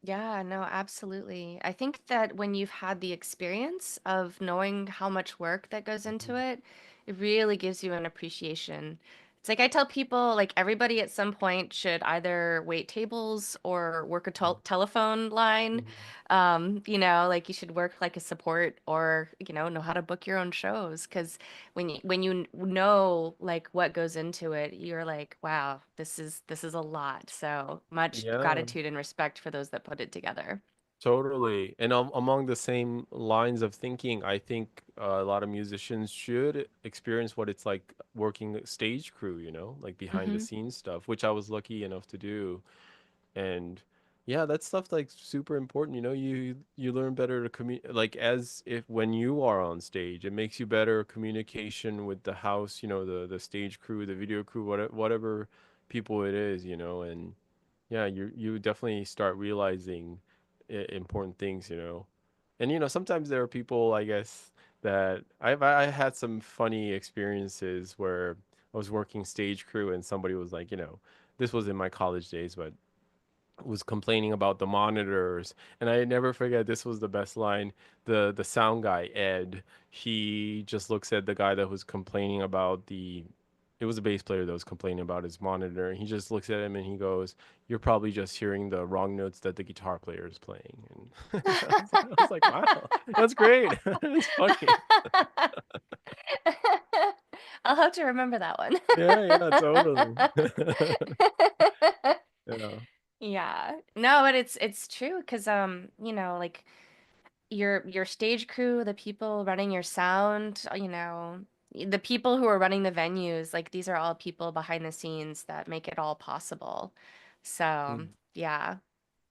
Speaker 1: Yeah, no, absolutely. I think that when you've had the experience of knowing how much work that goes into
Speaker 2: Mhm,
Speaker 1: it, it really gives you an appreciation. It's like I tell people, like everybody at some point should either wait tables or work a telephone line.
Speaker 2: mhm.
Speaker 1: Like you should work like a support or, know how to book your own shows. Because when you know like what goes into it, you're like, wow, this is a lot. So much
Speaker 2: Yeah.
Speaker 1: gratitude and respect for those that put it together.
Speaker 2: Totally. And among the same lines of thinking, I think a lot of musicians should experience what it's like working stage crew, like behind the
Speaker 1: Hmm.
Speaker 2: scenes stuff, which I was lucky enough to do. And yeah, that stuff like super important, you learn better to like as if when you are on stage, it makes you better communication with the house, the stage crew, the video crew, whatever people it is, and yeah, you definitely start realizing important things, and sometimes there are people, I guess, that I had some funny experiences where I was working stage crew and somebody was like, this was in my college days, but was complaining about the monitors, and I never forget, this was the best line. The sound guy, Ed, he just looks at the guy that was complaining about the it was a bass player that was complaining about his monitor, and he just looks at him and he goes, you're probably just hearing the wrong notes that the guitar player is playing. And I was like, wow, that's great. It's funny.
Speaker 1: I'll have to remember that one.
Speaker 2: Yeah, yeah, totally. Yeah.
Speaker 1: Yeah. No, but it's true because like your stage crew, the people running your sound, the people who are running the venues, like these are all people behind the scenes that make it all possible. So,
Speaker 2: Mm.
Speaker 1: yeah,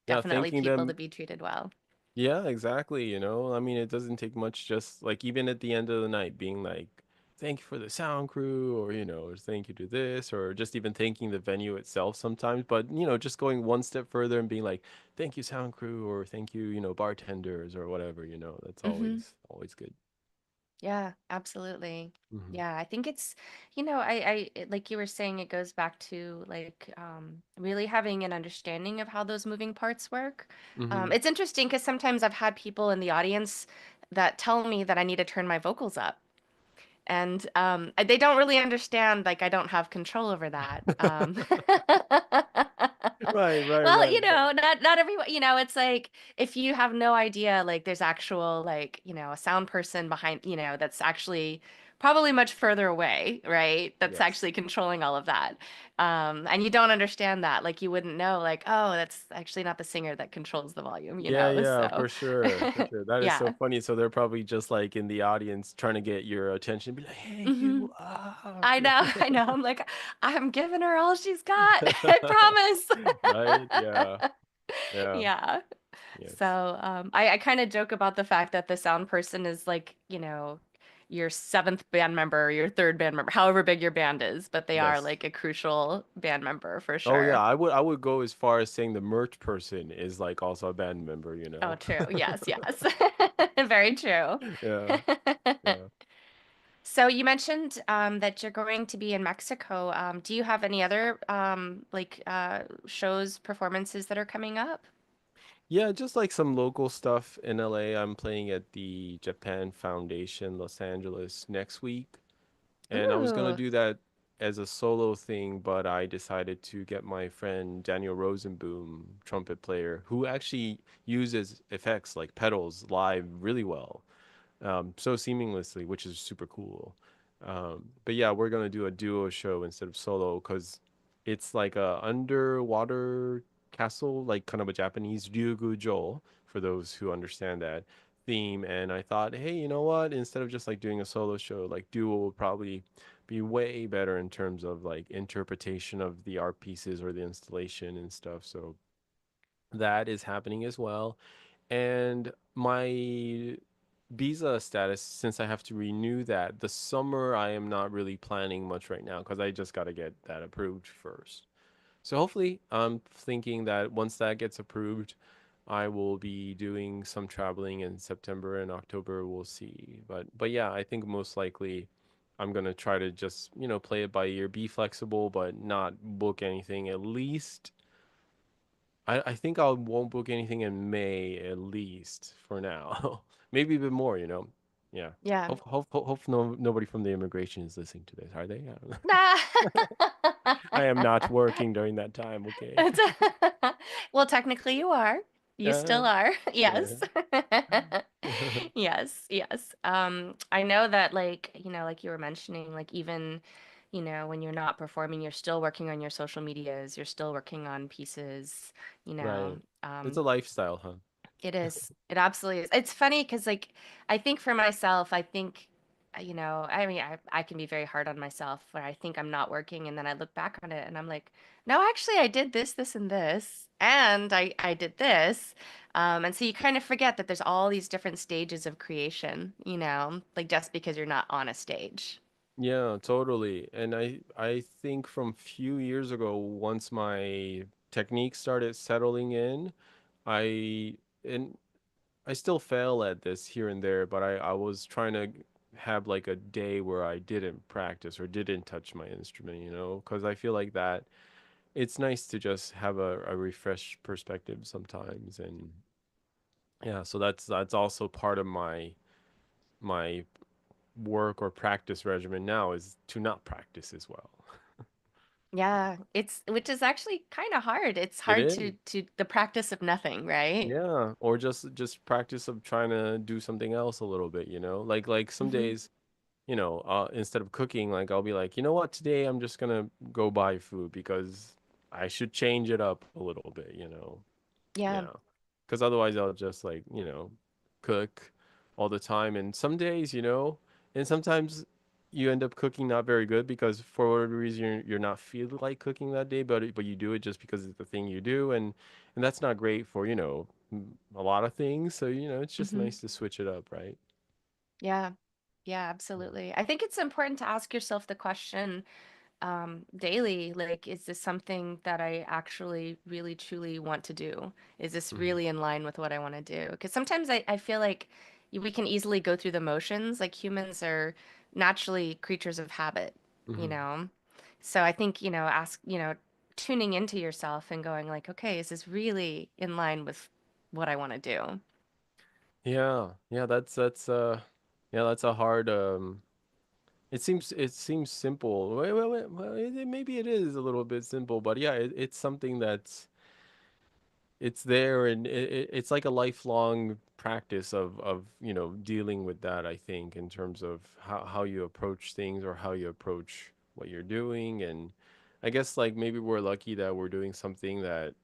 Speaker 2: Yeah,
Speaker 1: definitely
Speaker 2: thanking
Speaker 1: people to
Speaker 2: them.
Speaker 1: be treated well.
Speaker 2: Yeah, exactly. I mean, it doesn't take much, just like even at the end of the night, being like, thank you for the sound crew, or, or thank you to this, or just even thanking the venue itself sometimes. But, just going one step further and being like, thank you, sound crew, or thank you, bartenders, or whatever, that's
Speaker 1: Hmm.
Speaker 2: always good.
Speaker 1: Yeah, absolutely.
Speaker 2: Hmm.
Speaker 1: Yeah, I think it's, like you were saying, it goes back to like really having an understanding of how those moving parts work.
Speaker 2: Hmm.
Speaker 1: It's interesting because sometimes I've had people in the audience that tell me that I need to turn my vocals up. And they don't really understand, like, I don't have control over that.
Speaker 2: Right, right,
Speaker 1: Well,
Speaker 2: right, right.
Speaker 1: not everyone, it's like if you have no idea, like, there's actual, like, a sound person behind, that's actually probably much further away, right? That's
Speaker 2: Yes.
Speaker 1: actually controlling all of that. And you don't understand that, like, you wouldn't know, like, oh, that's actually not the singer that controls the volume,
Speaker 2: Yeah, yeah,
Speaker 1: So,
Speaker 2: for sure, for sure. That is so
Speaker 1: yeah.
Speaker 2: funny. So they're probably just like in the audience trying to get your attention, be like, "Hey,
Speaker 1: Hmm.
Speaker 2: you up?"
Speaker 1: I know, I know. I'm like, I'm giving her all she's got. I
Speaker 2: Right? Yeah.
Speaker 1: promise.
Speaker 2: Yeah.
Speaker 1: Yeah.
Speaker 2: Yes.
Speaker 1: So, I kind of joke about the fact that the sound person is like, your seventh band member or your third band member, however big your band is, but they are
Speaker 2: Yes.
Speaker 1: like a crucial band member for
Speaker 2: Oh yeah,
Speaker 1: sure.
Speaker 2: I would go as far as saying the merch person is like also a band member,
Speaker 1: Oh,
Speaker 2: you know?
Speaker 1: true. Yes, yes. Very true.
Speaker 2: Yeah. Yeah.
Speaker 1: So you mentioned that you're going to be in Mexico. Do you have any other shows, performances that are coming up?
Speaker 2: Yeah, just like some local stuff in LA. I'm playing at the Japan Foundation Los Angeles next week. And I was gonna
Speaker 1: Ooh.
Speaker 2: do that as a solo thing, but I decided to get my friend Daniel Rosenboom, trumpet player, who actually uses effects like pedals live really well, so seamlessly, which is super cool. But yeah, we're gonna do a duo show instead of solo because it's like a underwater castle, like kind of a Japanese ryugujo for those who understand that theme. And I thought, hey, you know what? Instead of just like doing a solo show, like duo will probably be way better in terms of like interpretation of the art pieces or the installation and stuff. So that is happening as well. And my visa status, since I have to renew that, the summer I am not really planning much right now because I just got to get that approved first. So hopefully, I'm thinking that once that gets approved, I will be doing some traveling in September and October. We'll see. But yeah, I think most likely I'm gonna try to just, play it by ear, be flexible, but not book anything at least I think I won't book anything in May at least for now. Maybe a bit more, you know. Yeah.
Speaker 1: Yeah.
Speaker 2: Hope nobody from the immigration is listening to this, are they? I don't know.
Speaker 1: Nah.
Speaker 2: I am not working during that time, okay?
Speaker 1: Well, technically you are. You
Speaker 2: Uh,
Speaker 1: still are.
Speaker 2: yeah.
Speaker 1: Yes. Yes, yes. I know that like you were mentioning, like even, when you're not performing, you're still working on your social medias, you're still working on pieces, you know.
Speaker 2: Right. It's a lifestyle, huh?
Speaker 1: It is. It absolutely is. It's funny because, like, I think for myself, I think, I mean, I can be very hard on myself where I think I'm not working, and then I look back on it and I'm like, no, actually, I did this, this, and this, and I did this. And so you kind of forget that there's all these different stages of creation, like just because you're not on a stage.
Speaker 2: Yeah, totally. And I think from few years ago, once my technique started settling in, I and I still fail at this here and there, but I was trying to have like a day where I didn't practice or didn't touch my instrument, because I feel like that it's nice to just have a refreshed perspective sometimes. And yeah, so that's also part of my work or practice regimen now is to not practice as well.
Speaker 1: Yeah, it's which is actually kind of hard. It's
Speaker 2: It
Speaker 1: hard
Speaker 2: is.
Speaker 1: to the practice of nothing, right?
Speaker 2: Yeah, or just practice of trying to do something else a little bit, Like some
Speaker 1: Hmm.
Speaker 2: days instead of cooking, like I'll be like, you know what, today I'm just gonna go buy food because I should change it up a little bit.
Speaker 1: Yeah.
Speaker 2: Yeah. Because otherwise I'll just like, cook all the time. And some days, and sometimes you end up cooking not very good because for whatever reason you're not feeling like cooking that day, but you do it just because it's the thing you do, and that's not great for, a lot of things. So, it's just
Speaker 1: Hmm.
Speaker 2: nice to switch it up, right?
Speaker 1: Yeah. Yeah, absolutely. I think it's important to ask yourself the question daily, like, is this something that I actually really truly want to do? Is this
Speaker 2: Hmm.
Speaker 1: really in line with what I want to do? Because sometimes I feel like we can easily go through the motions. Like humans are naturally creatures of habit, you
Speaker 2: Hmm.
Speaker 1: know? So I think, tuning into yourself and going like, okay, is this really in line with what I want to do?
Speaker 2: Yeah, yeah, that's a hard it seems simple. Well, maybe it is a little bit simple, but yeah, it's something it's there, and it's like a lifelong practice of dealing with that. I think in terms of how you approach things or how you approach what you're doing, and I guess like maybe we're lucky that we're doing something that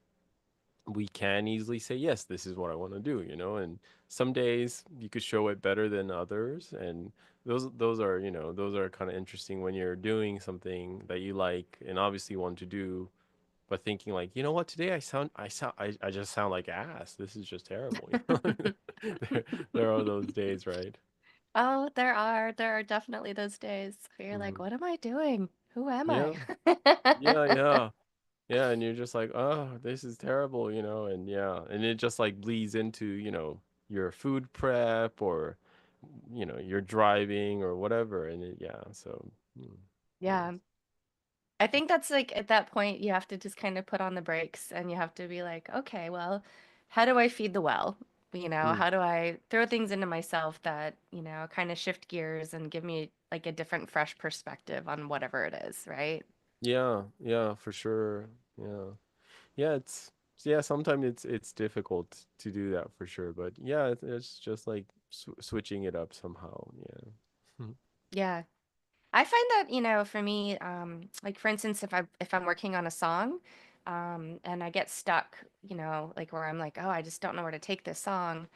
Speaker 2: we can easily say, yes, this is what I want to do, and some days you could show it better than others. And those are kind of interesting when you're doing something that you like and obviously want to do, but thinking like, you know what, today I just sound like ass. This is just terrible. there, there are those days, right?
Speaker 1: there are definitely those days where you're like,
Speaker 2: Mhm.
Speaker 1: what am I doing? Who am I?
Speaker 2: Yeah, yeah, yeah. Yeah, and you're just like, oh, this is terrible, and yeah, and it just like bleeds into, your food prep or, your driving or whatever. And yeah, so,
Speaker 1: Yeah.
Speaker 2: yes.
Speaker 1: I think that's like at that point you have to just kind of put on the brakes and you have to be like, okay, well, how do I feed the well?
Speaker 2: Mm.
Speaker 1: How do I throw things into myself that, kind of shift gears and give me like a different, fresh perspective on whatever it is, right?
Speaker 2: Yeah, yeah, for sure. Yeah. Yeah, yeah, sometimes it's difficult to do that for sure, but yeah, it's just like switching it up somehow. Yeah.
Speaker 1: Yeah. I find that, for me, like for instance, if I'm working on a song, and I get stuck, like where I'm like, oh, I just don't know where to take this song,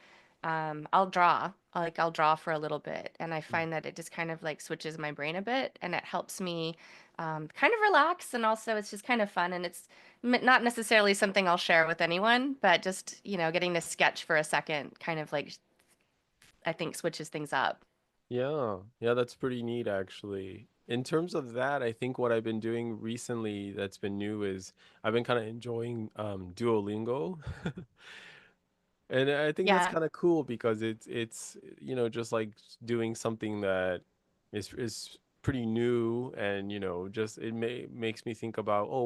Speaker 1: I'll draw. I'll draw for a little bit, and I
Speaker 2: Mm.
Speaker 1: find that it just kind of like switches my brain a bit, and it helps me kind of relax, and also it's just kind of fun, and it's not necessarily something I'll share with anyone, but just, getting to sketch for a second kind of like I think switches things up.
Speaker 2: Yeah, yeah, that's pretty neat actually. In terms of that, I think what I've been doing recently that's been new is I've been kind of enjoying Duolingo. And I think that's
Speaker 1: Yeah.
Speaker 2: kind of cool because it's just like doing something that is pretty new, and just makes me think about, oh,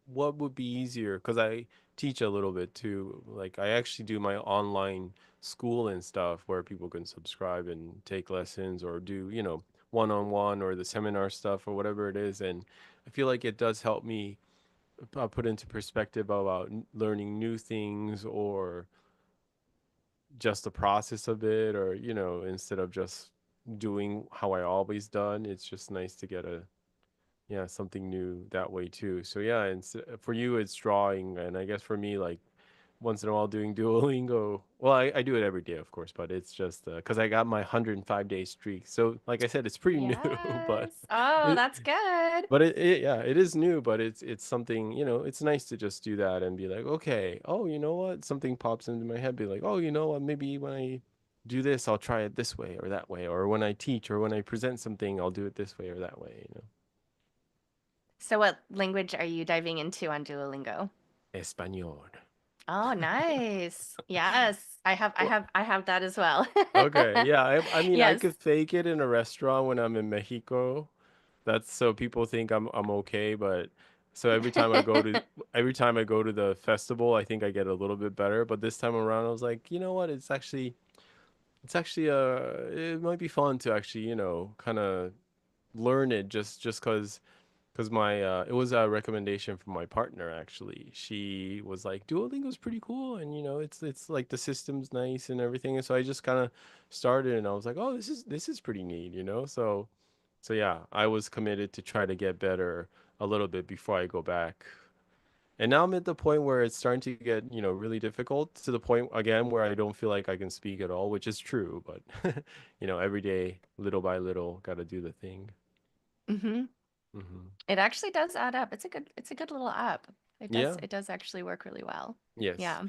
Speaker 2: what would be easier, because I teach a little bit too. Like I actually do my online school and stuff where people can subscribe and take lessons or do one-on-one or the seminar stuff or whatever it is. And I feel like it does help me put into perspective about learning new things, or just the process of it, or instead of just doing how I always done. It's just nice to get a yeah, something new that way too. So yeah, and for you it's drawing, and I guess for me, like, once in a while doing Duolingo. Well, I do it every day, of course, but it's just because I got my 105-day streak. So like I said, it's pretty new, but
Speaker 1: Yes. Oh,
Speaker 2: it,
Speaker 1: that's good.
Speaker 2: yeah, it is new, but it's something, it's nice to just do that and be like, okay, oh, you know what? Something pops into my head, be like, oh, you know what? Maybe when I do this, I'll try it this way or that way, or when I teach or when I present something, I'll do it this way or that way.
Speaker 1: So what language are you diving into on Duolingo?
Speaker 2: Espanol.
Speaker 1: Oh, nice. Yes. I have that as well.
Speaker 2: Okay, yeah, I mean, I
Speaker 1: Yes.
Speaker 2: could fake it in a restaurant when I'm in Mexico. That's so people think I'm okay, but so every time I go to the festival, I think I get a little bit better. But this time around, I was like, you know what? It's actually it might be fun to actually, kind of learn it, just because my it was a recommendation from my partner actually. She was like, Duolingo's pretty cool, and it's like the system's nice and everything. And so I just kind of started, and I was like, oh, this is pretty neat. So yeah, I was committed to try to get better a little bit before I go back. And now I'm at the point where it's starting to get, really difficult, to the point again where I don't feel like I can speak at all, which is true, but every day, little by little, got to do the thing.
Speaker 1: hmm
Speaker 2: Hmm.
Speaker 1: It actually does add up. It's a good little app. It does
Speaker 2: Yeah.
Speaker 1: it does actually work really well.
Speaker 2: Yes.
Speaker 1: Yeah.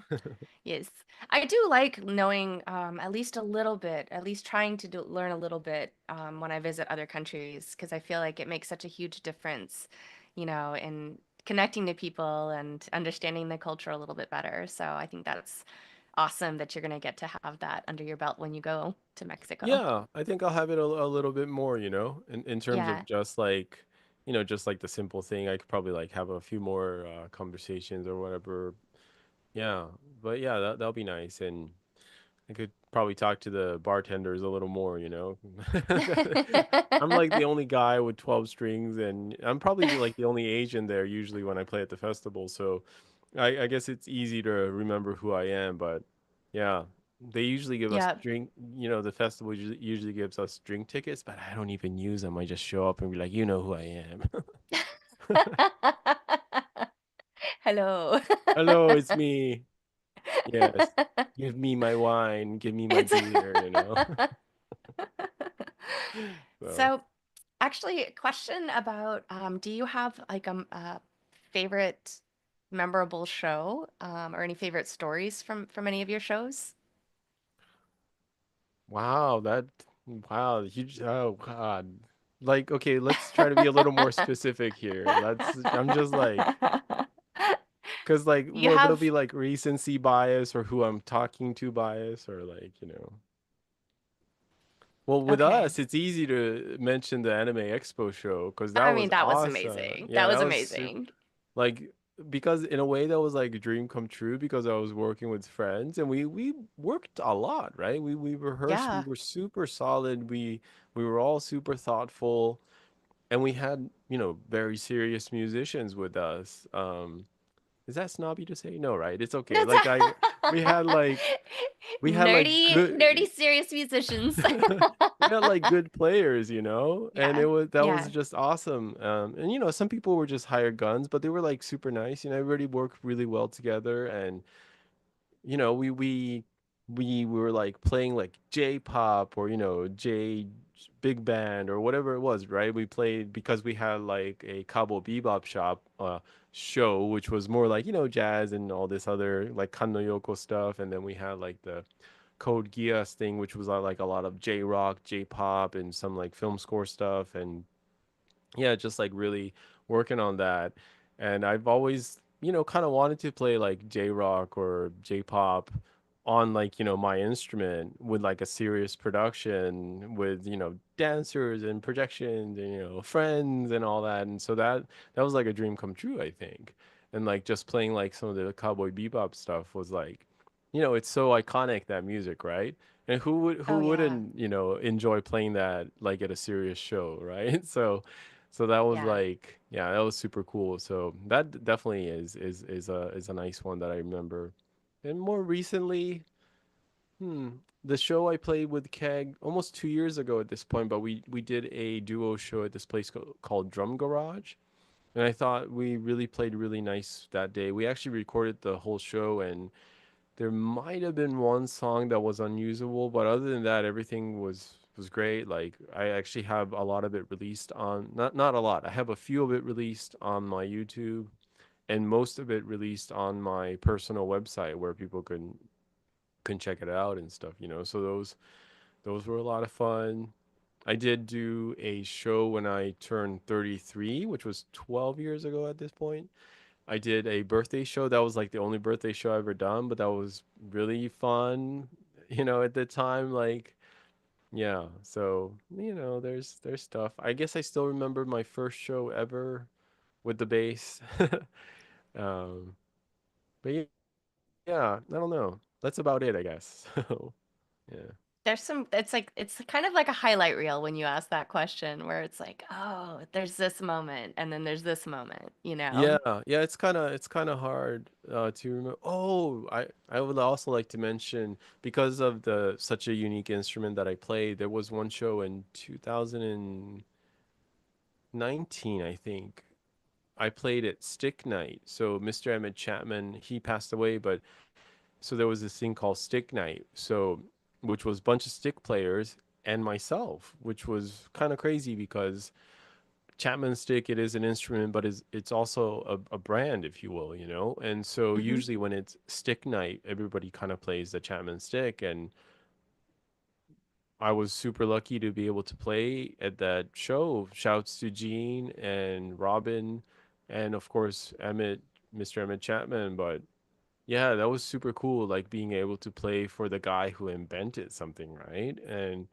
Speaker 1: Yes. I do like knowing at least a little bit, at least trying to learn a little bit when I visit other countries, because I feel like it makes such a huge difference, in connecting to people and understanding the culture a little bit better. So I think that's awesome that you're going to get to have that under your belt when you go to Mexico.
Speaker 2: Yeah, I think I'll have it a little bit more, in terms of
Speaker 1: Yeah.
Speaker 2: just like the simple thing. I could probably like have a few more conversations or whatever. Yeah, but yeah, that'll be nice, and I could probably talk to the bartenders a little more. I'm like the only guy with 12 strings, and I'm probably like the only Asian there usually when I play at the festival. So I guess it's easy to remember who I am, but yeah, they usually give us
Speaker 1: Yeah.
Speaker 2: the festival usually gives us drink tickets, but I don't even use them. I just show up and be like, you know who I am.
Speaker 1: Hello.
Speaker 2: Hello, it's me. Yes. Give me my wine, give me my
Speaker 1: It's
Speaker 2: beer. So,
Speaker 1: so actually a question about do you have like a favorite memorable show or any favorite stories from any of your shows?
Speaker 2: wow, that. Wow, oh God. Like, okay, let's try to be a little more specific here. I'm just like, because like,
Speaker 1: You
Speaker 2: will there
Speaker 1: have
Speaker 2: be like recency bias or who I'm talking to bias or like, well, with
Speaker 1: okay.
Speaker 2: us, it's easy to mention the Anime Expo show because that
Speaker 1: I
Speaker 2: was
Speaker 1: mean, that was
Speaker 2: awesome.
Speaker 1: amazing.
Speaker 2: Yeah,
Speaker 1: That
Speaker 2: that
Speaker 1: was
Speaker 2: was super,
Speaker 1: amazing.
Speaker 2: like, because in a way that was like a dream come true because I was working with friends and we worked a lot, right? We rehearsed, we
Speaker 1: Yeah.
Speaker 2: were super solid, we were all super thoughtful, and we had, very serious musicians with us. Is that snobby to say? No, right? It's okay.
Speaker 1: That's
Speaker 2: Like we had like we had like
Speaker 1: nerdy, nerdy,
Speaker 2: good
Speaker 1: serious musicians.
Speaker 2: we had like good players, and
Speaker 1: Yeah.
Speaker 2: that was
Speaker 1: Yeah.
Speaker 2: just awesome. And some people were just hired guns, but they were like super nice. Everybody worked really well together, and we were like playing like J-pop or J big band or whatever it was, right? We played because we had like a Cabo Bebop shop show, which was more like jazz and all this other like Kanno Yoko stuff, and then we had like the Code Geass thing, which was like a lot of J rock, J pop, and some like film score stuff, and yeah, just like really working on that. And I've always, kind of wanted to play like J rock or J pop on like, my instrument with like a serious production with, dancers and projections and, friends and all that. And so that was like a dream come true, I think. And like just playing like some of the Cowboy Bebop stuff was like, it's so iconic, that music, right? And
Speaker 1: Oh,
Speaker 2: who
Speaker 1: yeah.
Speaker 2: wouldn't, enjoy playing that like at a serious show, right? So that was
Speaker 1: Yeah.
Speaker 2: like, yeah, that was super cool. So that definitely is a nice one that I remember. And more recently, hmm, the show I played with Keg almost 2 years ago at this point, but we did a duo show at this place called Drum Garage, and I thought we really played really nice that day. We actually recorded the whole show, and there might have been one song that was unusable, but other than that, everything was great. Like I actually have a lot of it released on, not a lot. I have a few of it released on my YouTube, and most of it released on my personal website where people can check it out and stuff. So those were a lot of fun. I did do a show when I turned 33, which was 12 years ago at this point. I did a birthday show. That was like the only birthday show I ever done, but that was really fun, at the time. Like, yeah. So, there's stuff. I guess I still remember my first show ever with the bass. um, but yeah, I don't know. That's about it, I guess. So, yeah.
Speaker 1: There's some, it's kind of like a highlight reel when you ask that question, where it's like, oh, there's this moment, and then there's this moment, you
Speaker 2: Yeah,
Speaker 1: know?
Speaker 2: yeah, it's kind of hard to remember. Oh, I would also like to mention because of the such a unique instrument that I played. There was one show in 2019, I think. I played at Stick Night. So Mr. Emmett Chapman, he passed away, but so there was this thing called Stick Night. So which was a bunch of stick players and myself, which was kind of crazy because Chapman stick, it is an instrument, but it's also a brand, if you will, And so
Speaker 1: Hmm.
Speaker 2: usually when it's stick night, everybody kind of plays the Chapman stick, and I was super lucky to be able to play at that show. Shouts to Gene and Robin, and of course Mr. Emmett Chapman. But yeah, that was super cool, like being able to play for the guy who invented something, right? And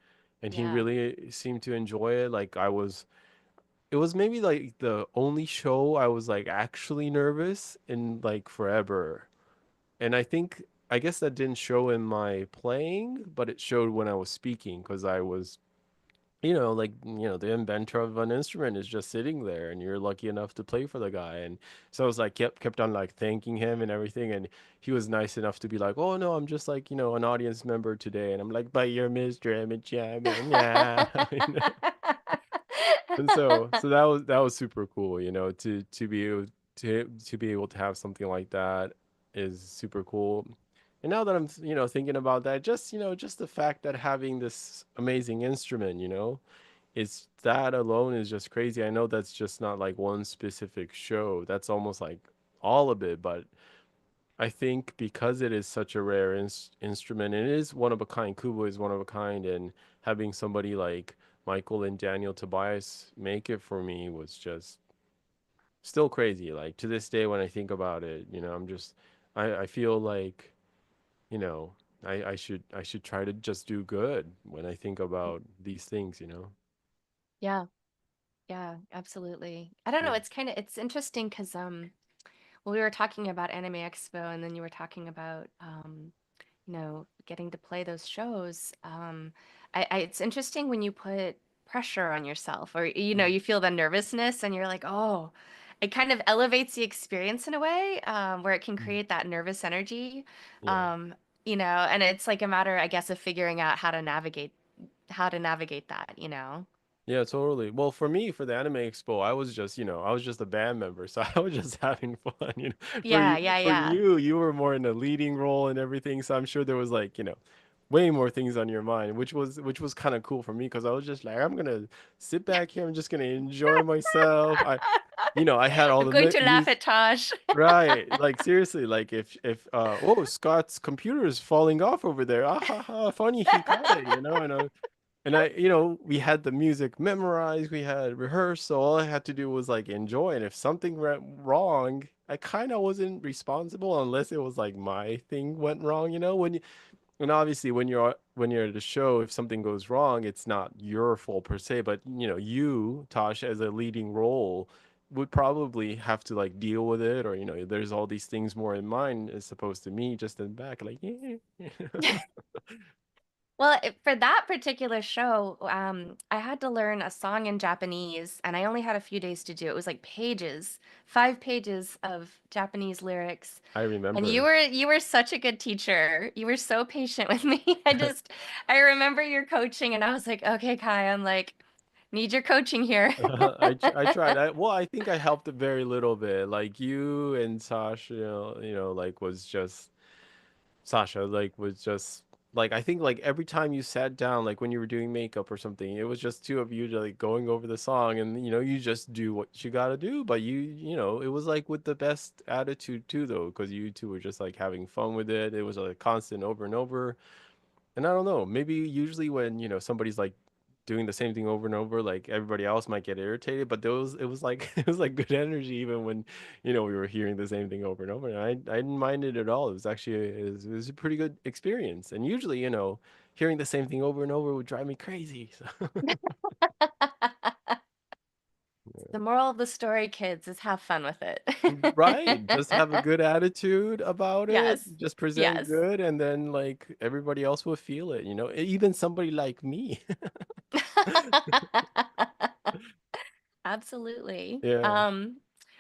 Speaker 2: he
Speaker 1: Yeah.
Speaker 2: really seemed to enjoy it. Like it was maybe like the only show I was like actually nervous in like forever. And I guess that didn't show in my playing, but it showed when I was speaking because I was, like, the inventor of an instrument is just sitting there and you're lucky enough to play for the guy. And so I was like kept on like thanking him and everything, and he was nice enough to be like, "Oh no, I'm just like, an audience member today." And I'm like, "But you're Mr. Emmett Chapman." Yeah. And so that was super cool, to be able to be able to have something like that is super cool. And now that I'm thinking about that, just the fact that having this amazing instrument, it's that alone is just crazy. I know that's just not like one specific show. That's almost like all of it, but I think because it is such a rare instrument, and it is one of a kind. Kubo is one of a kind, and having somebody like Michael and Daniel Tobias make it for me was just still crazy. Like to this day, when I think about it, I'm just, I feel like, you know, I should try to just do good when I think about these things.
Speaker 1: Yeah, yeah, absolutely. I don't know,
Speaker 2: Yeah,
Speaker 1: it's interesting because well, we were talking about Anime Expo and then you were talking about getting to play those shows. It's interesting when you put pressure on yourself or
Speaker 2: mm,
Speaker 1: you feel the nervousness and you're like, oh, it kind of elevates the experience in a way where it can
Speaker 2: mm,
Speaker 1: create that nervous energy.
Speaker 2: yeah.
Speaker 1: Um, and it's like a matter, I guess, of figuring out how to navigate that.
Speaker 2: Yeah, totally. Well, for me, for the Anime Expo, I was just a band member, so I was just having fun. For
Speaker 1: Yeah,
Speaker 2: you,
Speaker 1: yeah,
Speaker 2: for
Speaker 1: yeah.
Speaker 2: you, you were more in a leading role and everything. So I'm sure there was like, way more things on your mind, which was kind of cool for me because I was just like, I'm gonna sit back here, I'm just gonna enjoy myself. I had all
Speaker 1: I'm
Speaker 2: the
Speaker 1: going to laugh
Speaker 2: music.
Speaker 1: at Tosh.
Speaker 2: Right. Like seriously, like if oh, Scott's computer is falling off over there. Ah ha ha, funny he caught it. And we had the music memorized, we had rehearsed, so all I had to do was like enjoy. And if something went wrong, I kind of wasn't responsible unless it was like my thing went wrong, and obviously when you're at a show, if something goes wrong, it's not your fault per se, but you, Tosh, as a leading role, would probably have to like deal with it, or there's all these things more in mind as opposed to me just in the back, like yeah.
Speaker 1: Well, for that particular show, I had to learn a song in Japanese, and I only had a few days to do it. It was like pages, 5 pages of Japanese lyrics.
Speaker 2: I
Speaker 1: And you
Speaker 2: remember.
Speaker 1: were you were such a good teacher. You were so patient with me. I remember your coaching, and I was like, okay, Kai, I'm like, need your coaching here.
Speaker 2: I tried. I think I helped a very little bit. Like you and Sasha, like was just Sasha, like was just like I think like every time you sat down, like when you were doing makeup or something, it was just two of you like going over the song, and you just do what you gotta do. But it was like with the best attitude too, though, because you two were just like having fun with it. It was like constant over and over. And I don't know, maybe usually when, somebody's like doing the same thing over and over, like everybody else might get irritated, but it was like it was like good energy even when, we were hearing the same thing over and over. And I didn't mind it at all. It was actually it was a pretty good experience. And usually, hearing the same thing over and over would drive me crazy. So
Speaker 1: The moral of the story, kids, is have fun with it.
Speaker 2: right, just have a good attitude about it,
Speaker 1: Yes.
Speaker 2: just present
Speaker 1: Yes.
Speaker 2: good, and then like everybody else will feel it, even somebody like me.
Speaker 1: Absolutely.
Speaker 2: Yeah.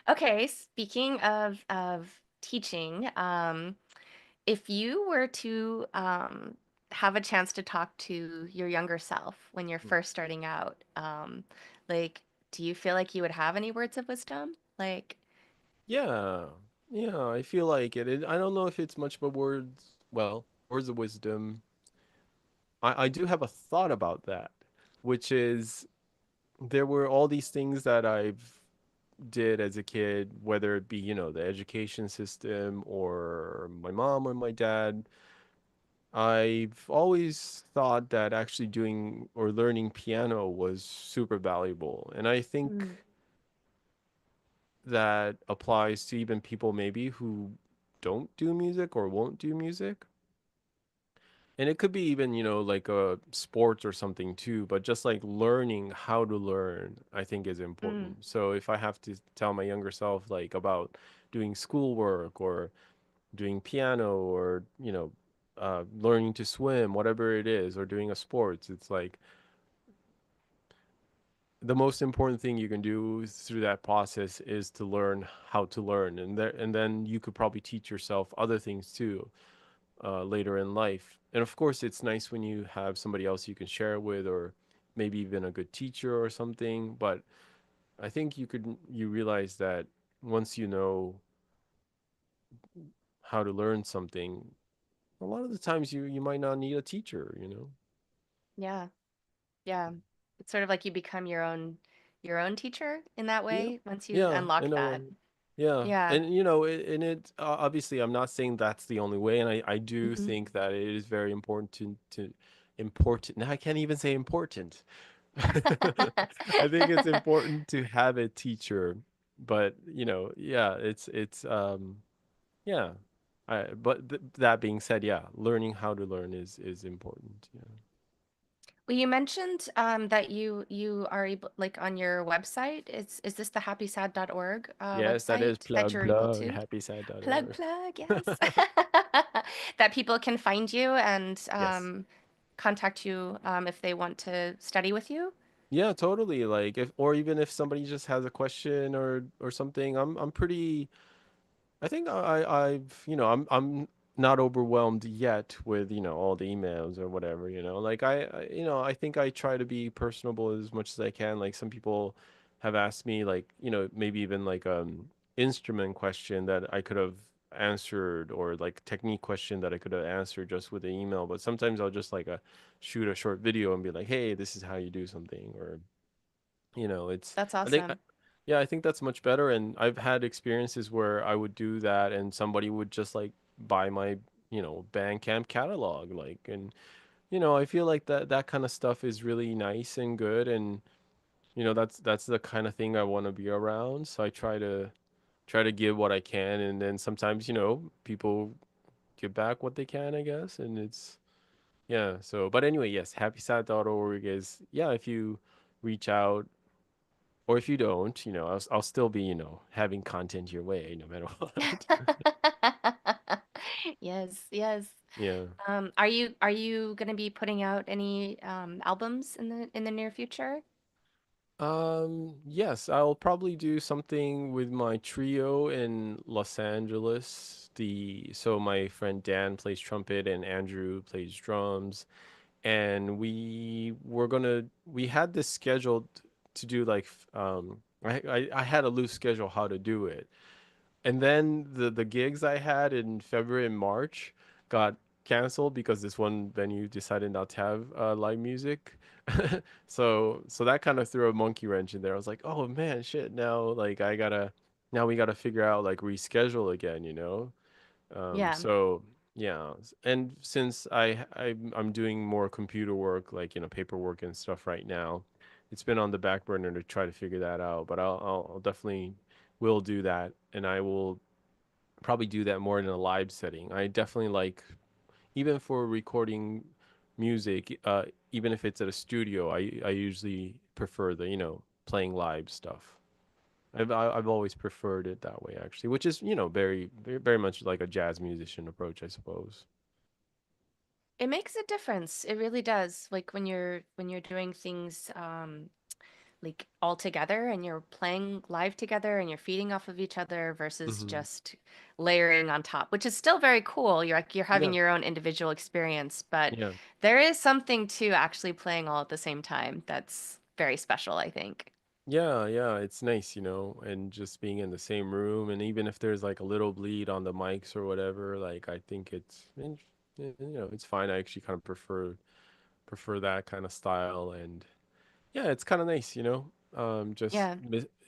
Speaker 1: Okay, speaking of teaching, if you were to have a chance to talk to your younger self when you're first starting out, like, do you feel like you would have any words of wisdom? Like,
Speaker 2: Yeah, yeah, I feel like it. I don't know if it's much but words. Well, words of wisdom. I do have a thought about that, which is there were all these things that I've did as a kid, whether it be, the education system or my mom or my dad. I've always thought that actually doing or learning piano was super valuable. And I think
Speaker 1: mm,
Speaker 2: that applies to even people maybe who don't do music or won't do music. And it could be even, like a sports or something too, but just like learning how to learn, I think is
Speaker 1: mm,
Speaker 2: important. So if I have to tell my younger self like about doing schoolwork or doing piano or, learning to swim, whatever it is, or doing a sports, it's like the most important thing you can do through that process is to learn how to learn, and then you could probably teach yourself other things too, later in life. And of course, it's nice when you have somebody else you can share with, or maybe even a good teacher or something. But I think you realize that once you know how to learn something, a lot of the times you might not need a teacher.
Speaker 1: yeah, yeah. It's sort of like you become your own teacher in that
Speaker 2: Yeah,
Speaker 1: way once you
Speaker 2: yeah,
Speaker 1: unlock
Speaker 2: in a
Speaker 1: that.
Speaker 2: way. Yeah,
Speaker 1: Yeah.
Speaker 2: and and it obviously I'm not saying that's the only way, and I do
Speaker 1: Hmm.
Speaker 2: think that it is very important to important. Now I can't even say important. I think it's important to have a teacher, but yeah, it's yeah. But that being said, yeah, learning how to learn is important. Yeah.
Speaker 1: Well, you mentioned that you are able, like on your website. Is this the happysad.org
Speaker 2: Yes, that is
Speaker 1: website that
Speaker 2: plug
Speaker 1: you're able
Speaker 2: plug
Speaker 1: to plug
Speaker 2: happyside.org.
Speaker 1: plug? Yes, that people can find you and
Speaker 2: Yes.
Speaker 1: contact you if they want to study with you.
Speaker 2: Yeah, totally. Like if or even if somebody just has a question or something, I'm pretty I think I've I'm not overwhelmed yet with all the emails or whatever like I think I try to be personable as much as I can. Like some people have asked me like maybe even like instrument question that I could have answered or like technique question that I could have answered just with an email, but sometimes I'll just like shoot a short video and be like, hey, this is how you do something. Or it's
Speaker 1: That's
Speaker 2: I think
Speaker 1: awesome.
Speaker 2: yeah, I think that's much better. And I've had experiences where I would do that and somebody would just like buy my Bandcamp catalog, like. And I feel like that kind of stuff is really nice and good. And that's the kind of thing I want to be around. So I try to give what I can, and then sometimes people give back what they can, I guess. And it's yeah. So but anyway, yes, happysat.org is, yeah, if you reach out, or if you don't, I'll still be, having content your way no matter what.
Speaker 1: Yes, yes.
Speaker 2: Yeah.
Speaker 1: Are you going to be putting out any albums in the near future?
Speaker 2: Yes, I'll probably do something with my trio in Los Angeles. So my friend Dan plays trumpet and Andrew plays drums. And we had this scheduled to do like I had a loose schedule how to do it. And then the gigs I had in February and March got canceled because this one venue decided not to have live music. So that kind of threw a monkey wrench in there. I was like, oh man, shit. Now we gotta figure out like reschedule again.
Speaker 1: Yeah.
Speaker 2: So yeah, and since I'm doing more computer work, like paperwork and stuff right now, it's been on the back burner to try to figure that out. But I'll definitely will do that, and I will probably do that more in a live setting. I definitely like, even for recording music, even if it's at a studio, I usually prefer the playing live stuff. I've always preferred it that way, actually, which is very very very much like a jazz musician approach, I suppose.
Speaker 1: It makes a difference. It really does. Like when you're doing things like all together and you're playing live together and you're feeding off of each other versus
Speaker 2: Hmm.
Speaker 1: just layering on top, which is still very cool. You're
Speaker 2: Yeah,
Speaker 1: having your own individual experience, but
Speaker 2: yeah,
Speaker 1: there is something to actually playing all at the same time that's very special, I think.
Speaker 2: yeah, yeah. It's nice, and just being in the same room, and even if there's like a little bleed on the mics or whatever, like I think it's fine. I actually kind of prefer that kind of style. And yeah, it's kind of nice, just
Speaker 1: Yeah.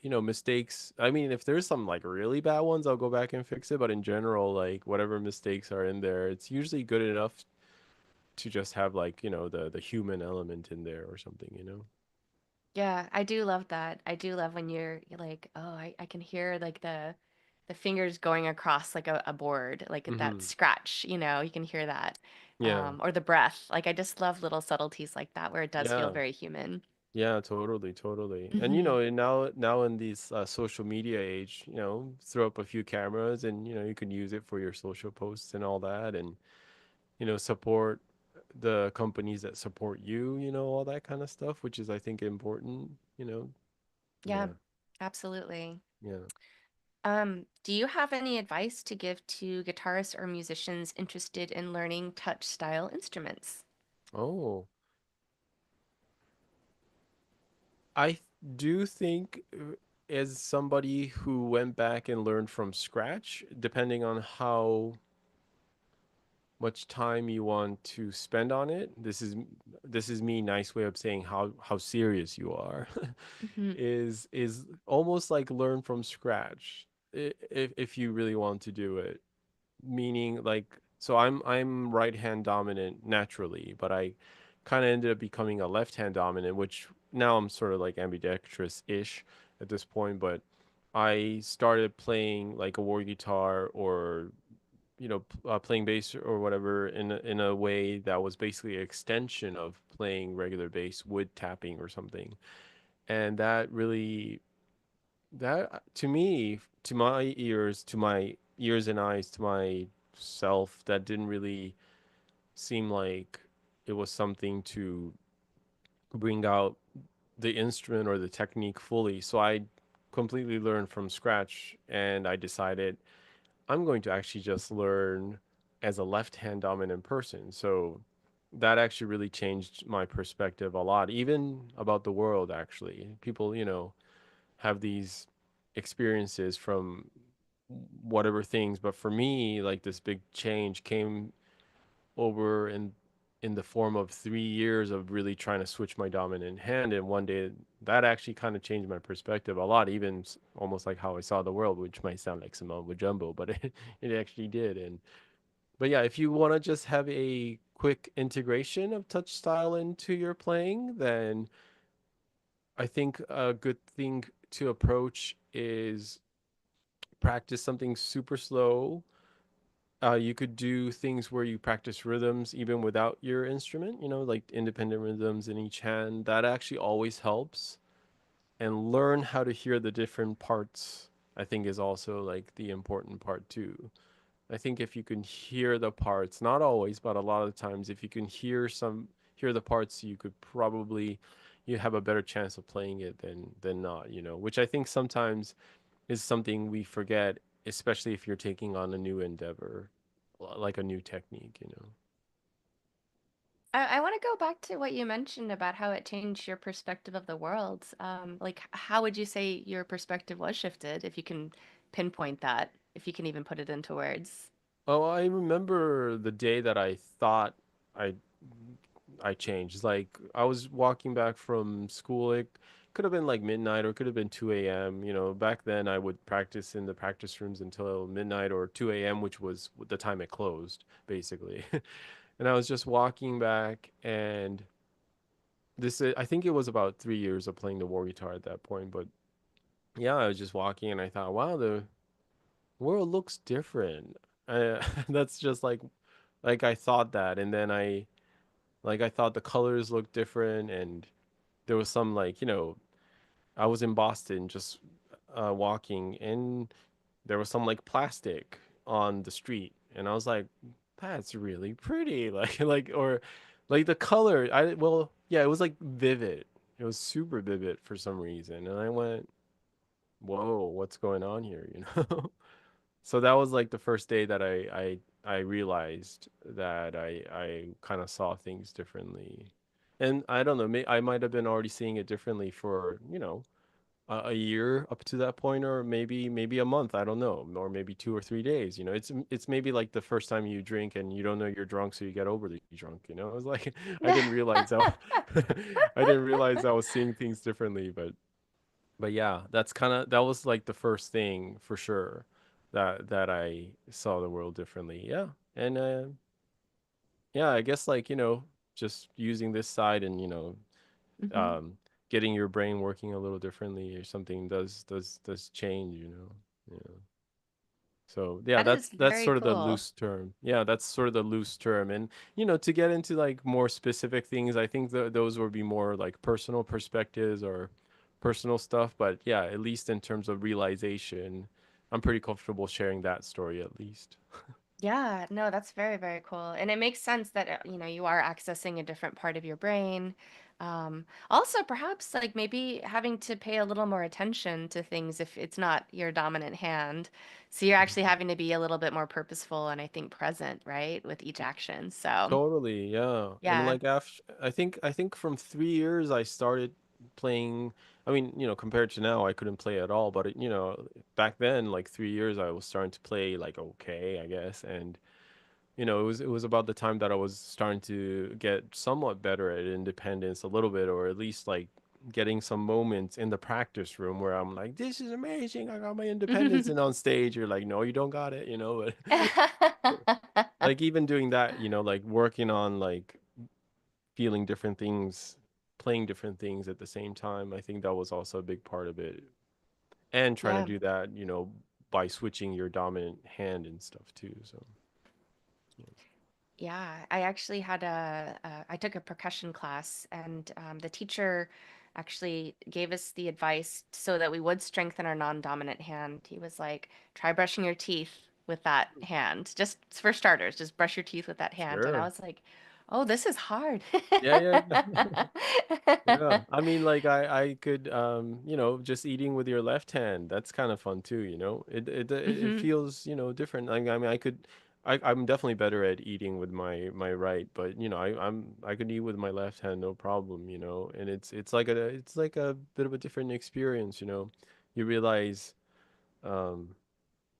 Speaker 2: mistakes. I mean, if there's some like really bad ones, I'll go back and fix it. But in general, like whatever mistakes are in there, it's usually good enough to just have like the human element in there or something.
Speaker 1: Yeah, I do love that. I do love when you're like, oh, I can hear like the fingers going across like a board, like that
Speaker 2: Hmm.
Speaker 1: scratch, you can hear that.
Speaker 2: Yeah,
Speaker 1: Or the breath. Like I just love little subtleties like that where it does feel
Speaker 2: yeah,
Speaker 1: very human.
Speaker 2: yeah, totally, totally. And
Speaker 1: Hmm.
Speaker 2: and now in these social media age, throw up a few cameras, and you can use it for your social posts and all that. And support the companies that support you, all that kind of stuff, which is, I think, important.
Speaker 1: Yeah,
Speaker 2: Yeah,
Speaker 1: absolutely.
Speaker 2: yeah.
Speaker 1: Do you have any advice to give to guitarists or musicians interested in learning touch style instruments?
Speaker 2: Oh, I do think, as somebody who went back and learned from scratch, depending on how much time you want to spend on it, this is me nice way of saying how serious you are.
Speaker 1: Hmm.
Speaker 2: Is almost like learn from scratch. if you really want to do it, meaning like, so I'm right hand dominant naturally, but I kind of ended up becoming a left hand dominant, which now I'm sort of like ambidextrous ish at this point. But I started playing like a war guitar, or playing bass or whatever, in a way that was basically an extension of playing regular bass, wood tapping or something. And that really, that to me, to my ears and eyes, to my self, that didn't really seem like it was something to bring out the instrument or the technique fully. So I completely learned from scratch, and I decided I'm going to actually just learn as a left hand dominant person. So that actually really changed my perspective a lot, even about the world. Actually, people, have these experiences from whatever things, but for me, like, this big change came over in the form of 3 years of really trying to switch my dominant hand. And one day that actually kind of changed my perspective a lot, even almost like how I saw the world, which might sound like some mumbo jumbo, but it actually did. And but yeah, if you want to just have a quick integration of touch style into your playing, then I think a good thing to approach is practice something super slow. You could do things where you practice rhythms even without your instrument, like independent rhythms in each hand. That actually always helps. And learn how to hear the different parts, I think, is also like the important part too. I think if you can hear the parts, not always, but a lot of the times, if you can hear the parts, you could probably you have a better chance of playing it than not, which I think sometimes is something we forget, especially if you're taking on a new endeavor, like a new technique.
Speaker 1: I want to go back to what you mentioned about how it changed your perspective of the world. Like, how would you say your perspective was shifted, if you can pinpoint that, if you can even put it into words?
Speaker 2: Oh, I remember the day that I thought I I changed. Like, I was walking back from school. It could have been like midnight, or it could have been 2 a.m. Back then I would practice in the practice rooms until midnight or 2 a.m., which was the time it closed, basically. And I was just walking back, and I think it was about 3 years of playing the war guitar at that point. But yeah, I was just walking, and I thought, wow, the world looks different. That's just like I thought that, and then I thought the colors looked different, and there was some, like, I was in Boston just walking, and there was some like plastic on the street, and I was like, that's really pretty. Or like the color, yeah, it was like vivid. It was super vivid for some reason, and I went, whoa, what's going on here, So that was like the first day that I realized that I kind of saw things differently. And I don't know, I might have been already seeing it differently for, a year up to that point, or maybe a month, I don't know, or maybe 2 or 3 days. It's maybe like the first time you drink and you don't know you're drunk, so you get overly drunk. It was like I didn't realize I I didn't realize I was seeing things differently. But yeah, that was like the first thing for sure, that I saw the world differently. Yeah. And yeah, I guess, like, just using this side, and
Speaker 1: Hmm.
Speaker 2: um getting your brain working a little differently or something does change. Yeah. So yeah,
Speaker 1: That
Speaker 2: that's
Speaker 1: is
Speaker 2: that's
Speaker 1: very
Speaker 2: sort of the
Speaker 1: cool.
Speaker 2: loose term. Yeah, that's sort of the loose term. And to get into like more specific things, I think those would be more like personal perspectives or personal stuff. But yeah, at least in terms of realization, I'm pretty comfortable sharing that story, at least.
Speaker 1: Yeah, no, that's very, very cool. And it makes sense that, you are accessing a different part of your brain. Also, perhaps like maybe having to pay a little more attention to things if it's not your dominant hand. So you're actually
Speaker 2: Mhm.
Speaker 1: having to be a little bit more purposeful and I think present, right, with each action. So,
Speaker 2: Totally, yeah. And
Speaker 1: yeah.
Speaker 2: like, after, I think from 3 years I started playing. I mean, compared to now, I couldn't play at all. But back then, like 3 years, I was starting to play like okay, I guess. And it was about the time that I was starting to get somewhat better at independence a little bit, or at least like getting some moments in the practice room where I'm like, this is amazing. I got my independence. And on stage, you're like, no, you don't got it, you know? But like even doing that, like working on like feeling different things, playing different things at the same time, I think that was also a big part of it. And trying to
Speaker 1: Yeah.
Speaker 2: do that, by switching your dominant hand and stuff too. So, yeah.
Speaker 1: Yeah, I actually had I took a percussion class, and the teacher actually gave us the advice so that we would strengthen our non-dominant hand. He was like, try brushing your teeth with that hand. Just for starters, just brush your teeth with that hand. And I
Speaker 2: Sure.
Speaker 1: was like, oh, this is hard.
Speaker 2: Yeah, yeah, yeah. Yeah, I mean, like I could, just eating with your left hand. That's kind of fun too. It
Speaker 1: hmm
Speaker 2: feels, different. I mean, I'm definitely better at eating with my right, but I could eat with my left hand, no problem. And it's like a bit of a different experience. You realize, um,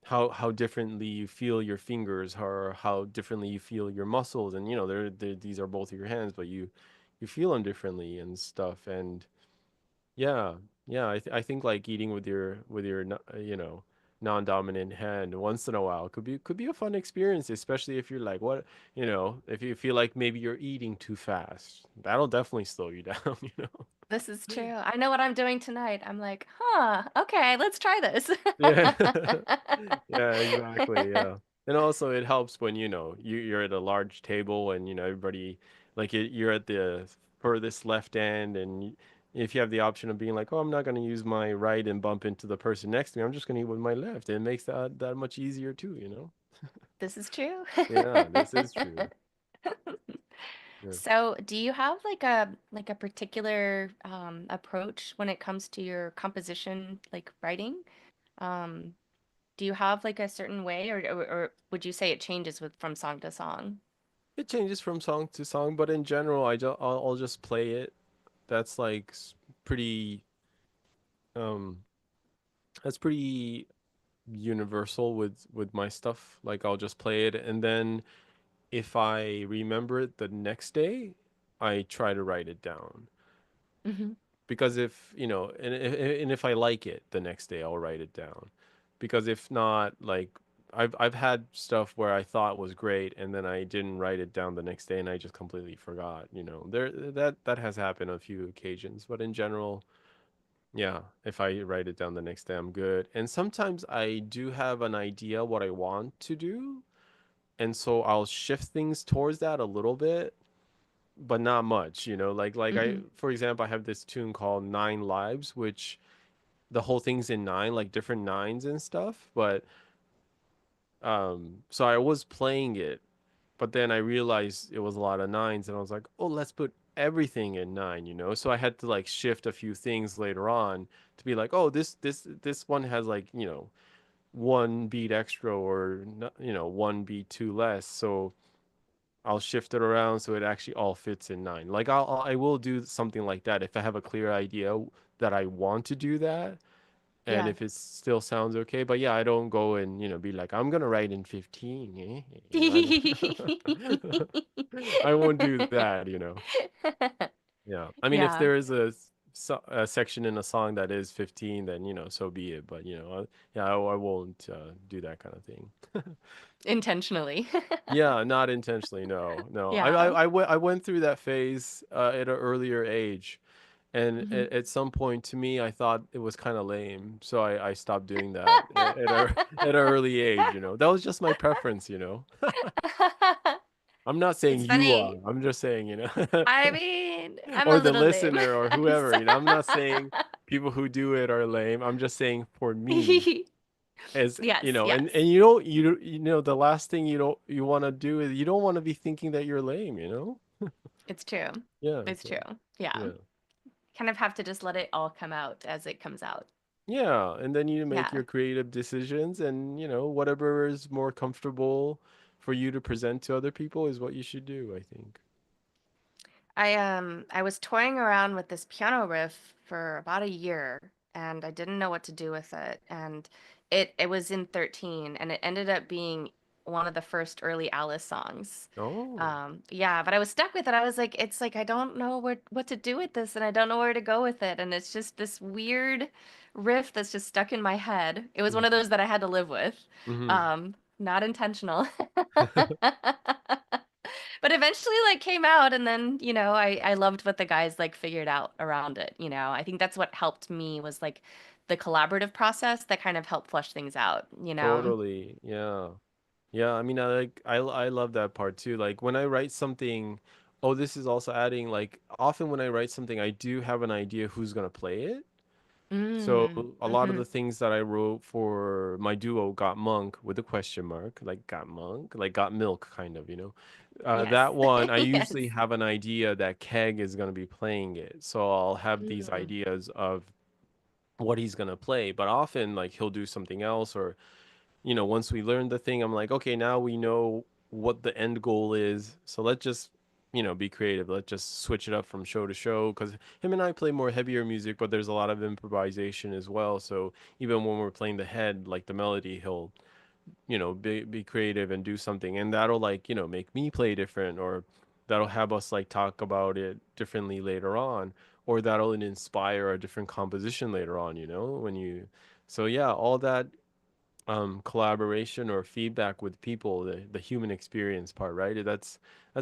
Speaker 2: how differently you feel your fingers, or how differently you feel your muscles, and these are both your hands, but you feel them differently and stuff. And yeah, yeah, I think like eating with your non-dominant hand once in a while could be a fun experience, especially if you're like, what, if you feel like maybe you're eating too fast. That'll definitely slow you down.
Speaker 1: This is true. I know what I'm doing tonight. I'm like, huh, okay, let's try this.
Speaker 2: Yeah. Yeah, exactly. Yeah. And also it helps when, you're at a large table and, everybody, like you're at the furthest left end, and if you have the option of being like, oh, I'm not going to use my right and bump into the person next to me, I'm just going to eat with my left. It makes that much easier too.
Speaker 1: This is true.
Speaker 2: Yeah, this is true. Yeah.
Speaker 1: So, do you have like a particular approach when it comes to your composition, like writing? Um, do you have like a certain way, or would you say it changes with from song to song?
Speaker 2: It changes from song to song, but in general, I'll just play it. That's like pretty um that's pretty universal with my stuff. Like I'll just play it, and then if I remember it the next day, I try to write it down.
Speaker 1: hmm
Speaker 2: Because if and if I like it the next day, I'll write it down. Because if not, like I've had stuff where I thought was great, and then I didn't write it down the next day, and I just completely forgot. That has happened a few occasions, but in general, yeah, if I write it down the next day, I'm good. And sometimes I do have an idea what I want to do, and so I'll shift things towards that a little bit, but not much. Like I,
Speaker 1: hmm
Speaker 2: for example, I have this tune called Nine Lives, which the whole thing's in nine, like different nines and stuff. But so I was playing it, but then I realized it was a lot of nines, and I was like, oh, let's put everything in nine. So I had to like shift a few things later on to be like, oh, this one has like, one beat extra, or one beat two less, so I'll shift it around so it actually all fits in nine. Like I will do something like that if I have a clear idea that I want to do that, and
Speaker 1: Yeah.
Speaker 2: if it still sounds okay. But yeah, I don't go and be like, I'm gonna write in 15, I don't. I won't do that. Yeah, I mean, if
Speaker 1: Yeah,
Speaker 2: there is a section in a song that is 15, then so be it. But yeah, I won't do that kind of thing.
Speaker 1: intentionally.
Speaker 2: Yeah, not intentionally. No, no.
Speaker 1: Yeah.
Speaker 2: I went through that phase at an earlier age, and
Speaker 1: hmm
Speaker 2: at some point, to me, I thought it was kind of lame, so I stopped doing that at an early age. That was just my preference. I'm not saying
Speaker 1: It's
Speaker 2: you are.
Speaker 1: funny.
Speaker 2: I'm just saying,
Speaker 1: I mean, I'm a
Speaker 2: or the
Speaker 1: little lame.
Speaker 2: listener or
Speaker 1: I'm
Speaker 2: whoever. I'm not saying
Speaker 1: so-
Speaker 2: people who do it are lame. I'm just saying for me, as
Speaker 1: Yes,
Speaker 2: and
Speaker 1: yes.
Speaker 2: the last thing you want to do is you don't want to be thinking that you're lame.
Speaker 1: It's true.
Speaker 2: Yeah,
Speaker 1: It's
Speaker 2: so
Speaker 1: true. Yeah.
Speaker 2: yeah.
Speaker 1: Kind of have to just let it all come out as it comes out.
Speaker 2: Yeah, and then you make
Speaker 1: Yeah.
Speaker 2: your creative decisions, and whatever is more comfortable for you to present to other people is what you should do, I think.
Speaker 1: I was toying around with this piano riff for about a year, and I didn't know what to do with it. And it was in 13, and it ended up being one of the first early Alice songs.
Speaker 2: Oh,
Speaker 1: Yeah, but I was stuck with it. I was like, it's like I don't know what to do with this, and I don't know where to go with it, and it's just this weird riff that's just stuck in my head. It was one of
Speaker 2: mm-hmm.
Speaker 1: those that I had to live with. Not intentional. But eventually like came out, and then, I loved what the guys like figured out around it, I think that's what helped me was like the collaborative process that kind of helped flush things out.
Speaker 2: Totally. Yeah. Yeah, I mean, I love that part too. Like when I write something, oh, this is also adding like often when I write something, I do have an idea who's gonna play it. So
Speaker 1: Mm.
Speaker 2: a lot of
Speaker 1: Mm-hmm.
Speaker 2: the things that I wrote for my duo Got Monk with a question mark, like Got Monk, like Got Milk kind of, you know.
Speaker 1: Yes.
Speaker 2: That one, I
Speaker 1: Yes.
Speaker 2: usually have an idea that Keg is gonna be playing it. So I'll have these
Speaker 1: Mm.
Speaker 2: ideas of what he's gonna play, but often like he'll do something else or once we learn the thing, I'm like, okay, now we know what the end goal is. So let's just, be creative. Let's just switch it up from show to show. Because him and I play more heavier music, but there's a lot of improvisation as well. So even when we're playing the head, like the melody, he'll, be creative and do something. And that'll like, make me play different or that'll have us like talk about it differently later on. Or that'll inspire a different composition later on, when you, so yeah, all that collaboration or feedback with people, the human experience part, right? That's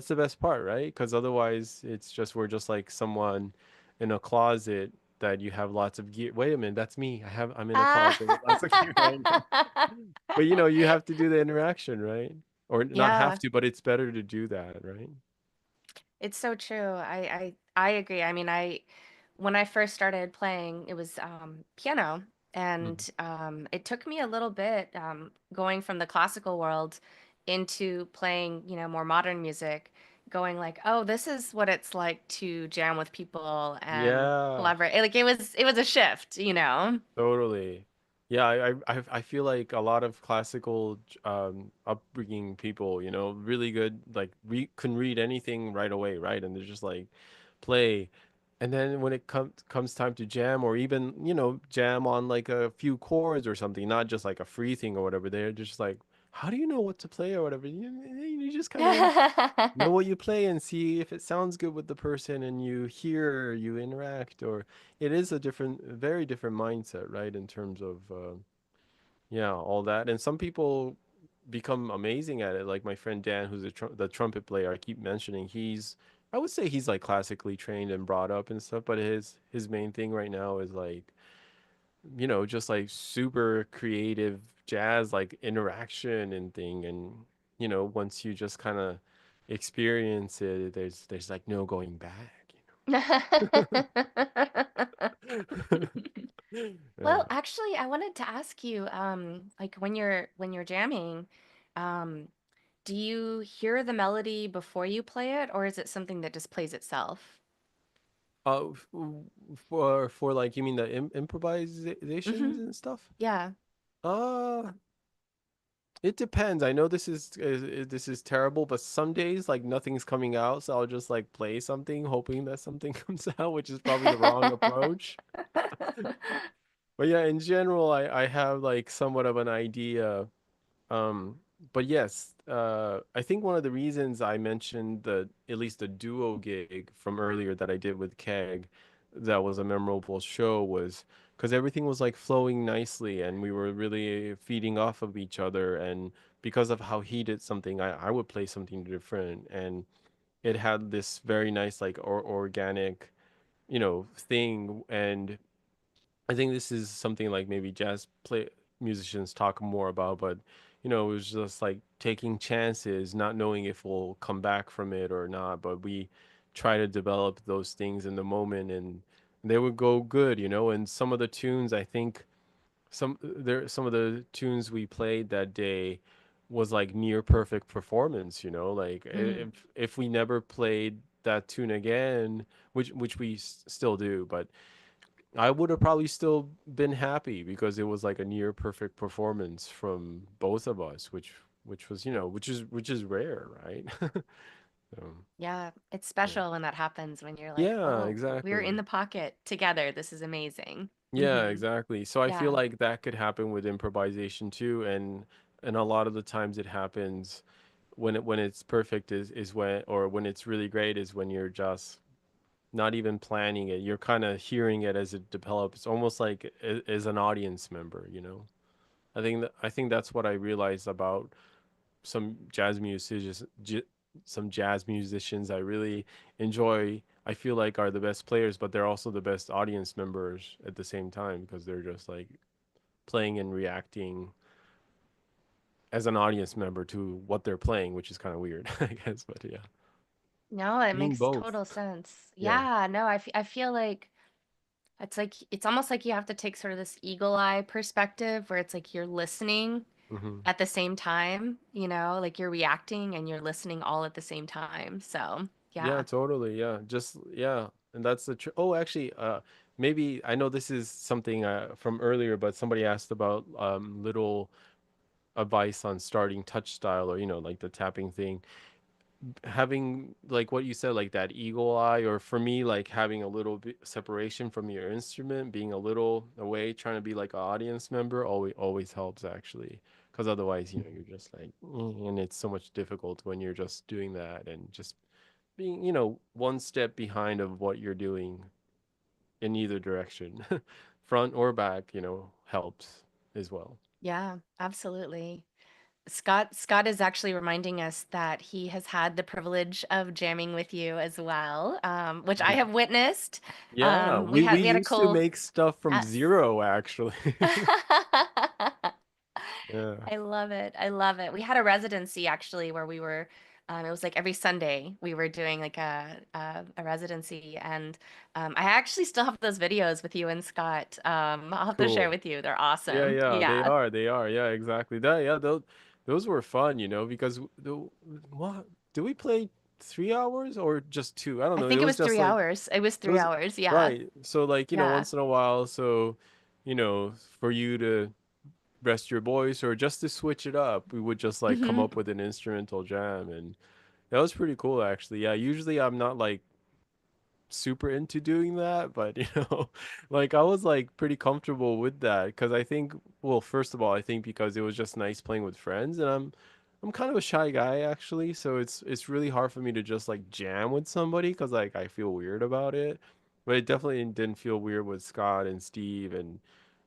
Speaker 2: the best part, right? Because otherwise it's just we're just like someone in a closet that you have lots of gear. Wait a minute, that's me. I'm in a
Speaker 1: Ah.
Speaker 2: closet with lots of gear right now. But you have to do the interaction, right? Or not have
Speaker 1: Yeah.
Speaker 2: to, but it's better to do that, right?
Speaker 1: It's so true. I agree. I mean, when I first started playing, it was piano,
Speaker 2: Mhm.
Speaker 1: and it took me a little bit going from the classical world into playing, more modern music, going like, oh, this is what it's like to jam with people and
Speaker 2: Yeah.
Speaker 1: collaborate. Like it was a shift.
Speaker 2: Totally. Yeah, I feel like a lot of classical upbringing people, really good like can read anything right away, right? And they're just like play. And then when it comes time to jam or even, jam on like a few chords or something, not just like a free thing or whatever, they're just like, how do you know what to play or whatever? You just kind of know what you play and see if it sounds good with the person and you hear, you interact, or it is a different, very different mindset, right? In terms of, yeah, all that. And some people become amazing at it. Like my friend Dan, who's the trumpet player I keep mentioning, I would say he's like classically trained and brought up and stuff, but his main thing right now is like just like super creative jazz, like interaction and thing. And, once you just kind of experience it, there's like no going back, Yeah.
Speaker 1: Well, actually, I wanted to ask you, like when you're jamming, um, do you hear the melody before you play it, or is it something that just plays itself?
Speaker 2: f- for like, you mean the improvisations
Speaker 1: Mm-hmm.
Speaker 2: and stuff?
Speaker 1: Yeah.
Speaker 2: Uh, it depends. I know this is terrible, but some days like nothing's coming out, so I'll just like play something, hoping that something comes out, which is probably the wrong approach. But yeah, in general, I have like somewhat of an idea. Um, but yes, I think one of the reasons I mentioned the at least the duo gig from earlier that I did with Keg, that was a memorable show, was because everything was like flowing nicely and we were really feeding off of each other. And because of how he did something, I would play something different, and it had this very nice like organic, thing. And I think this is something like maybe jazz play musicians talk more about, but it was just like taking chances, not knowing if we'll come back from it or not. But we try to develop those things in the moment, and they would go good, And some of the tunes, I think some of the tunes we played that day was like near perfect performance, Like
Speaker 1: Mm.
Speaker 2: if we never played that tune again, which we still do, but I would have probably still been happy because it was like a near perfect performance from both of us, which was, which is rare, right? So,
Speaker 1: Yeah, it's
Speaker 2: yeah.
Speaker 1: special when that happens when you're like,
Speaker 2: Yeah,
Speaker 1: oh, we're in
Speaker 2: exactly.
Speaker 1: the pocket together. This is amazing.
Speaker 2: Yeah,
Speaker 1: Hmm.
Speaker 2: exactly. So I feel
Speaker 1: Yeah.
Speaker 2: like that could happen with improvisation too. And and a lot of the times it happens when it's perfect is when, or when it's really great is when you're just not even planning it. You're kind of hearing it as it develops, almost like as an audience member, you know. I think that's what I realized about some jazz musicians, some jazz musicians I really enjoy. I feel like are the best players, but they're also the best audience members at the same time because they're just like playing and reacting as an audience member to what they're playing, which is kind of weird, I guess. But yeah,
Speaker 1: No, it
Speaker 2: being
Speaker 1: makes
Speaker 2: both.
Speaker 1: total sense.
Speaker 2: Yeah.
Speaker 1: Yeah, no, I feel like it's almost like you have to take sort of this eagle eye perspective where it's like you're listening
Speaker 2: Hmm.
Speaker 1: at the same time, like you're reacting and you're listening all at the same time. So,
Speaker 2: Yeah,
Speaker 1: yeah.
Speaker 2: totally. Yeah, just yeah, and that's the oh, actually, maybe I know this is something from earlier, but somebody asked about little advice on starting touch style, or like the tapping thing, having like what you said, like that eagle eye, or for me, like having a little bit separation from your instrument, being a little away, trying to be like an audience member, always helps actually, because otherwise, you're just like, and it's so much difficult when you're just doing that and just being, one step behind of what you're doing in either direction, front or back, helps as well.
Speaker 1: Yeah, absolutely. Scott is actually reminding us that he has had the privilege of jamming with you as well, which I
Speaker 2: Yeah.
Speaker 1: have witnessed.
Speaker 2: Yeah,
Speaker 1: We
Speaker 2: we
Speaker 1: had we had a
Speaker 2: used to
Speaker 1: cool
Speaker 2: make stuff from
Speaker 1: yes.
Speaker 2: zero actually. Yeah.
Speaker 1: I love it. I love it. We had a residency actually where we were, it was like every Sunday we were doing like a residency, and I actually still have those videos with you and Scott. I'll have to share
Speaker 2: Cool.
Speaker 1: with you. They're
Speaker 2: Yeah,
Speaker 1: awesome.
Speaker 2: yeah, they
Speaker 1: Yeah.
Speaker 2: are. They are. Yeah, exactly. Yeah, those were fun, because what do we play 3 hours or just two? I don't
Speaker 1: I
Speaker 2: know. It
Speaker 1: think it
Speaker 2: was
Speaker 1: was
Speaker 2: just
Speaker 1: three
Speaker 2: like
Speaker 1: hours. It was
Speaker 2: it
Speaker 1: three
Speaker 2: was
Speaker 1: hours. Yeah.
Speaker 2: right. So like,
Speaker 1: Yeah.
Speaker 2: once in a while, so for you to rest your voice or just to switch it up, we would just like come
Speaker 1: Hmm.
Speaker 2: up with an instrumental jam, and that was pretty cool actually. Yeah, usually I'm not like super into doing that, but like I was like pretty comfortable with that because I think, well, first of all, I think because it was just nice playing with friends, and I'm kind of a shy guy actually, so it's really hard for me to just like jam with somebody because like I feel weird about it. But it definitely didn't feel weird with Scott and Steve,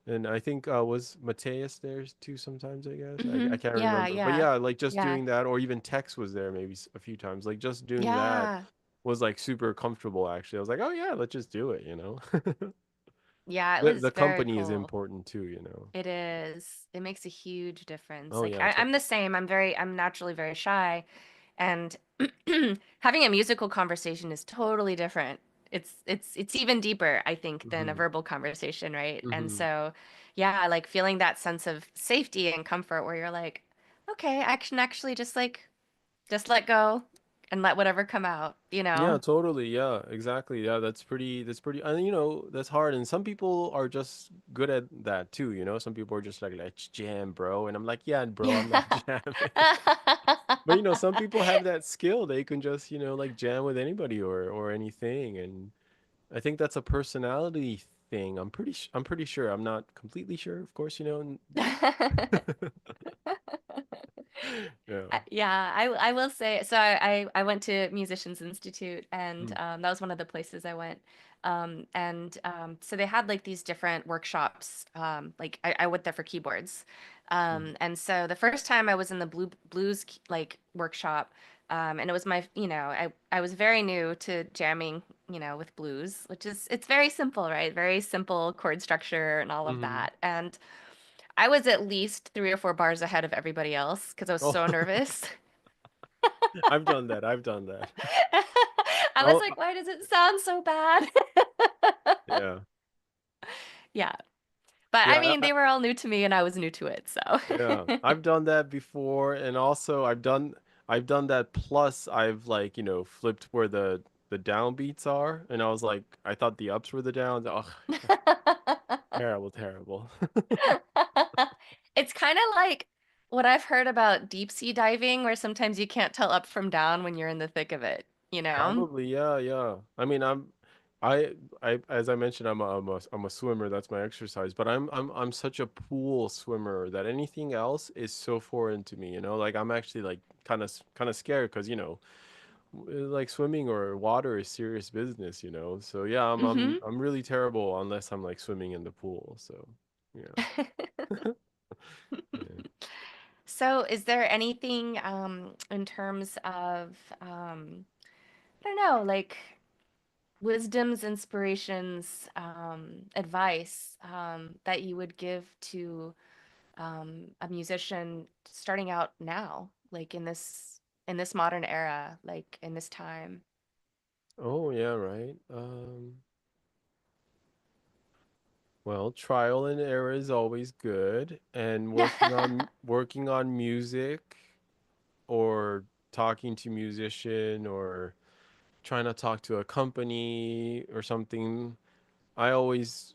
Speaker 2: and I think was Mateus there too sometimes, I guess. I can't
Speaker 1: Yeah.
Speaker 2: remember. But
Speaker 1: Yeah.
Speaker 2: yeah, like just
Speaker 1: Yeah.
Speaker 2: doing that, or even Tex was there maybe a few times. Like just doing that
Speaker 1: Yeah.
Speaker 2: was like super comfortable actually. I was like, "Oh yeah, let's just do it."
Speaker 1: Yeah. It
Speaker 2: The
Speaker 1: was very
Speaker 2: company is
Speaker 1: cool.
Speaker 2: important too.
Speaker 1: It is. It makes a huge difference.
Speaker 2: Oh
Speaker 1: Like
Speaker 2: yeah,
Speaker 1: I'm the
Speaker 2: totally.
Speaker 1: same. I'm naturally very shy, and having a musical conversation is totally different. It's even deeper, I think, than a
Speaker 2: Mhm.
Speaker 1: verbal conversation, right? And
Speaker 2: Mhm.
Speaker 1: so, yeah, like feeling that sense of safety and comfort where you're like, okay, I can actually just let go and let whatever come out, you
Speaker 2: Yeah,
Speaker 1: know?
Speaker 2: totally. Yeah, exactly. Yeah, that's pretty, and that's hard, and some people are just good at that too, Some people are just like, "Let's jam, bro." And I'm like, "Yeah, bro, I'm not
Speaker 1: Yeah.
Speaker 2: jamming." But some people have that skill. They can just, like jam with anybody or anything, and I think that's a personality thing. I'm pretty sure. I'm not completely sure, of course, Yeah.
Speaker 1: Yeah, I will say so. I went to Musicians Institute, and
Speaker 2: Mm,
Speaker 1: that was one of the places I went. And so they had like these different workshops. Like I went there for keyboards.
Speaker 2: mm,
Speaker 1: And so the first time I was in the blues like workshop, and it was I was very new to jamming, with blues, which is it's very simple, right? Very simple chord structure and all of
Speaker 2: mhm.
Speaker 1: that. And I was at least 3 or 4 bars ahead of everybody else because I was
Speaker 2: Oh,
Speaker 1: so nervous.
Speaker 2: I've done that. I've done that.
Speaker 1: I was
Speaker 2: Oh,
Speaker 1: like, why does it sound so bad?
Speaker 2: yeah.
Speaker 1: Yeah. But I
Speaker 2: Yeah,
Speaker 1: mean, they were all new to me and I was new to it, so.
Speaker 2: yeah. I've done that before, and also I've done that plus I've like, flipped where the downbeats are, and I was like I thought the ups were the downs. Oh, terrible, terrible.
Speaker 1: It's kind of like what I've heard about deep sea diving, where sometimes you can't tell up from down when you're in the thick of it, you know?
Speaker 2: Probably, yeah, yeah. I mean, I as I mentioned, I'm a swimmer. That's my exercise. But I'm such a pool swimmer that anything else is so foreign to me. You know, like I'm actually like kind of scared because you know, like swimming or water is serious business. You know, so yeah,
Speaker 1: Mm-hmm.
Speaker 2: I'm really terrible unless I'm like swimming in the pool. So yeah, yeah.
Speaker 1: So, is there anything in terms of I don't know, like wisdoms, inspirations, advice that you would give to a musician starting out now, like in this modern era, like in this time?
Speaker 2: Oh yeah, right. Well, trial and error is always good, and working on music or talking to musician or trying to talk to a company or something. I always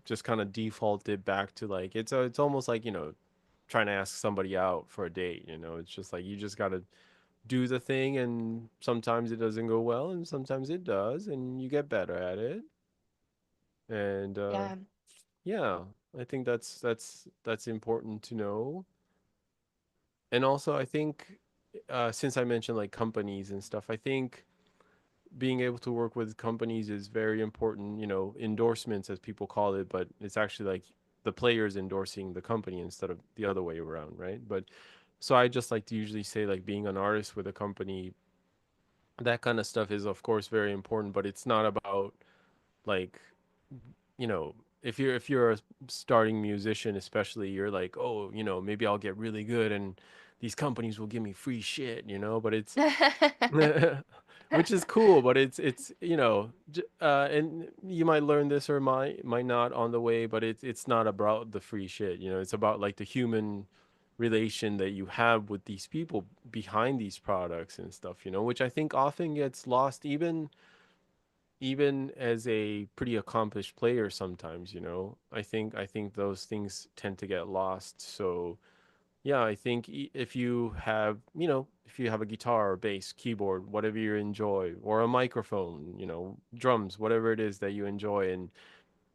Speaker 2: just kind of defaulted back to like it's almost like, you know, trying to ask somebody out for a date, you know. It's just like you just got to do the thing, and sometimes it doesn't go well and sometimes it does, and you get better at it. And
Speaker 1: Yeah.
Speaker 2: yeah, I think that's important to know. And also I think since I mentioned like companies and stuff, I think being able to work with companies is very important, you know, endorsements as people call it, but it's actually like the players endorsing the company instead of the other way around, right? But so I just like to usually say like being an artist with a company, that kind of stuff is of course very important, but it's not about like, you know, if you're a starting musician especially, you're like, oh, you know, maybe I'll get really good and these companies will give me free shit, you know, but it's which is cool, but it's you know, and you might learn this or might not on the way, but it's not about the free shit, you know. It's about like the human relation that you have with these people behind these products and stuff, you know, which I think often gets lost even as a pretty accomplished player sometimes, you know. I think those things tend to get lost. So yeah, I think if you have, you know, if you have a guitar or bass, keyboard, whatever you enjoy, or a microphone, you know, drums, whatever it is that you enjoy, and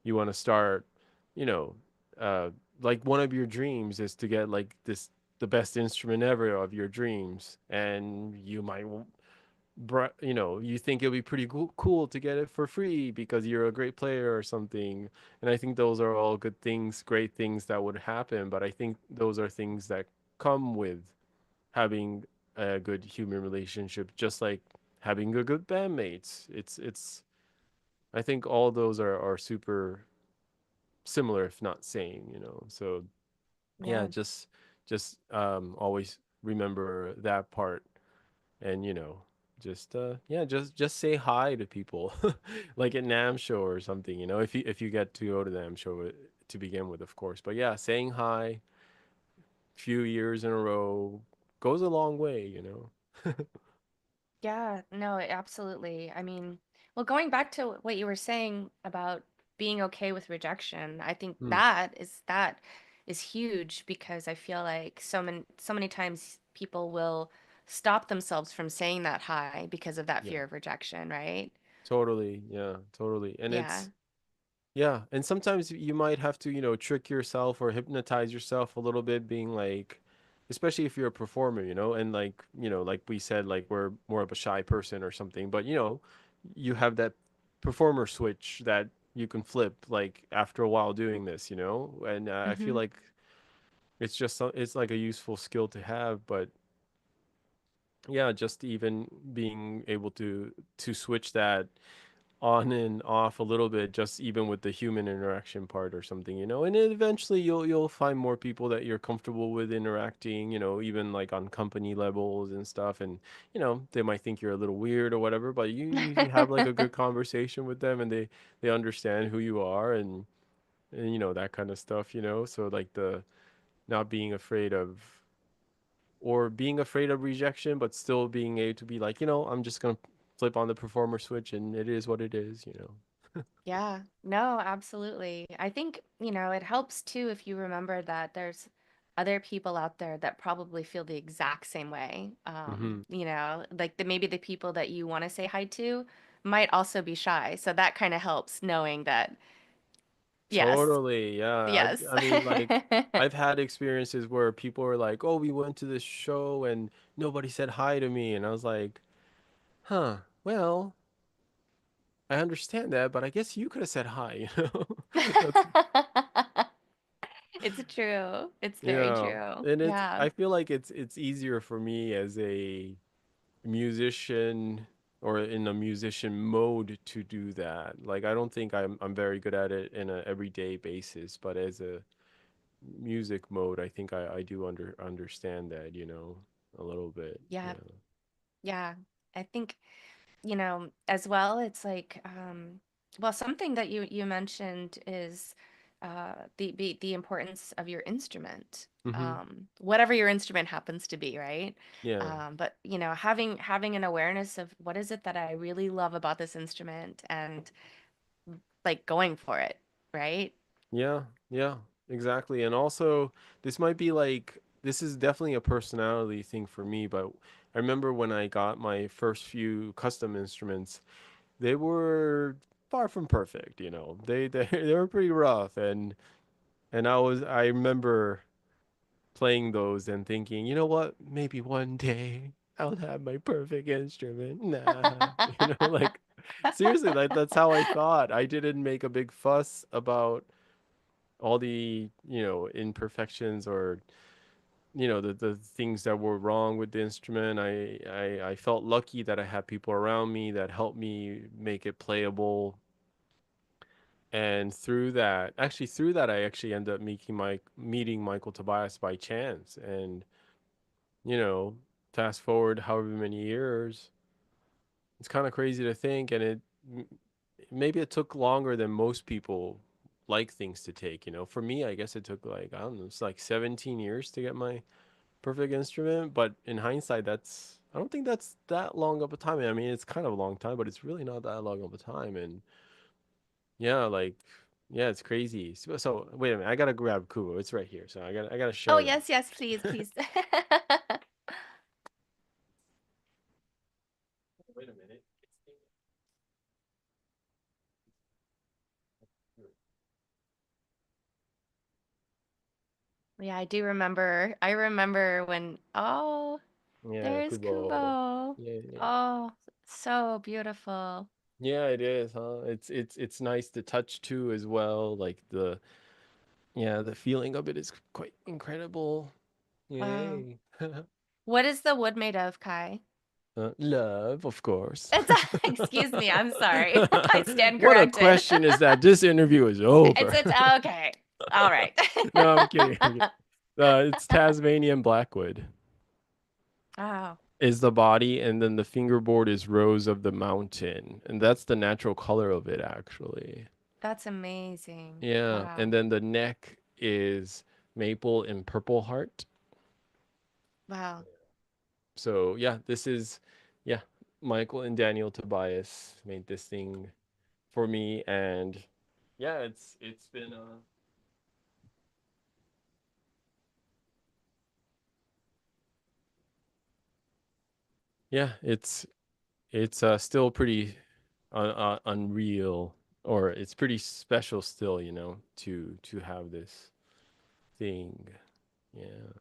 Speaker 2: you want to start, you know, uh, like one of your dreams is to get like this, the best instrument ever of your dreams, and you might, you know, you think it'll be pretty cool to get it for free because you're a great player or something. And I think those are all good things, great things that would happen. But I think those are things that come with having a good human relationship, just like having a good bandmates. I think all those are super similar, if not same, you know. So yeah,
Speaker 1: Yeah.
Speaker 2: just always remember that part, and you know, just yeah, just say hi to people like at NAM show or something, you know, if you get to go to the NAM show to begin with, of course. But yeah, saying hi few years in a row goes a long way, you know.
Speaker 1: Yeah, no, absolutely. I mean, well, going back to what you were saying about being okay with rejection, I think
Speaker 2: Hmm.
Speaker 1: that is huge because I feel like so many times people will stop themselves from saying that hi because of that
Speaker 2: Yeah,
Speaker 1: fear of rejection, right?
Speaker 2: totally. Yeah, totally. And
Speaker 1: Yeah.
Speaker 2: it's yeah, and sometimes you might have to, you know, trick yourself or hypnotize yourself a little bit, being like, especially if you're a performer, you know, and like, you know, like we said, like we're more of a shy person or something, but you know, you have that performer switch that you can flip like after a while doing this, you know, and I feel
Speaker 1: Mm-hmm.
Speaker 2: like it's just it's like a useful skill to have, but yeah, just even being able to switch that on and off a little bit, just even with the human interaction part or something, you know. And then eventually you'll find more people that you're comfortable with interacting, you know, even like on company levels and stuff. And you know, they might think you're a little weird or whatever, but you usually have like a good conversation with them, and they understand who you are, and you know, that kind of stuff, you know. So like the not being afraid of, or being afraid of rejection, but still being able to be like, you know, I'm just gonna flip on the performer switch and it is what it is, you know.
Speaker 1: Yeah, no, absolutely. I think, it helps too if you remember that there's other people out there that probably feel the exact same way.
Speaker 2: Hmm.
Speaker 1: Like maybe the people that you want to say hi to, might also be shy. So that kind of helps knowing that, yes,
Speaker 2: Totally. Yeah.
Speaker 1: yes.
Speaker 2: I mean, like, I've had experiences where people are like, "Oh, we went to this show and nobody said hi to me." And I was like, "Huh. Well, I understand that, but I guess you could have said hi, you know?" That's
Speaker 1: It's true. It's very
Speaker 2: yeah.
Speaker 1: true.
Speaker 2: And it's
Speaker 1: Yeah.
Speaker 2: I feel like it's easier for me as a musician or in a musician mode to do that. Like I don't think I'm very good at it in a everyday basis, but as a music mode, I think I do understand that, a little bit.
Speaker 1: Yeah.
Speaker 2: Yeah.
Speaker 1: Yeah. I think, as well, it's like, well, something that you mentioned is the importance of your instrument.
Speaker 2: Mm-hmm.
Speaker 1: Whatever your instrument happens to be, right?
Speaker 2: Yeah.
Speaker 1: But having an awareness of what is it that I really love about this instrument and like going for it, right?
Speaker 2: Yeah. Yeah. Exactly. And also, this is definitely a personality thing for me, but I remember when I got my first few custom instruments, they were far from perfect, they were pretty rough, and I remember playing those and thinking, you know what, maybe one day I'll have my perfect instrument. Nah, like seriously, that's how I thought. I didn't make a big fuss about all the, imperfections or the things that were wrong with the instrument. I felt lucky that I had people around me that helped me make it playable, and through that I actually ended up meeting Michael Tobias by chance. And you know fast forward however many years, it's kind of crazy to think, and maybe it took longer than most people like things to take. For me, I guess it took, like, I don't know, it's like 17 years to get my perfect instrument. But in hindsight, I don't think that's that long of a time. I mean, it's kind of a long time, but it's really not that long of a time. And yeah, like, yeah, it's crazy. So wait a minute, I gotta grab Kubo. It's right here, so I gotta
Speaker 1: Oh,
Speaker 2: show
Speaker 1: yes, yes, please,
Speaker 2: that.
Speaker 1: please.
Speaker 2: Wait a minute.
Speaker 1: Yeah, I do remember. I remember when, oh,
Speaker 2: Yeah,
Speaker 1: there's
Speaker 2: Kubo.
Speaker 1: Kubo.
Speaker 2: Yeah, yeah.
Speaker 1: Oh, so beautiful.
Speaker 2: Yeah, it is, huh? It's nice to touch too as well. Like the feeling of it is quite incredible.
Speaker 1: Wow.
Speaker 2: Yay.
Speaker 1: What is the wood made of, Kai?
Speaker 2: Love, of course.
Speaker 1: It's, excuse me, I'm sorry. I stand
Speaker 2: What a
Speaker 1: corrected.
Speaker 2: question is that? This interview is over.
Speaker 1: It's okay. All right.
Speaker 2: No, I'm kidding. I'm kidding. It's Tasmanian blackwood
Speaker 1: Oh,
Speaker 2: is the body, and then the fingerboard is rose of the mountain, and that's the natural color of it, actually.
Speaker 1: that's amazing.
Speaker 2: Yeah, and
Speaker 1: Wow.
Speaker 2: then the neck is maple and purple heart.
Speaker 1: Wow.
Speaker 2: So yeah, yeah, Michael and Daniel Tobias made this thing for me, and yeah, it's been yeah, it's still pretty unreal, or it's pretty special still, to have this thing. Yeah.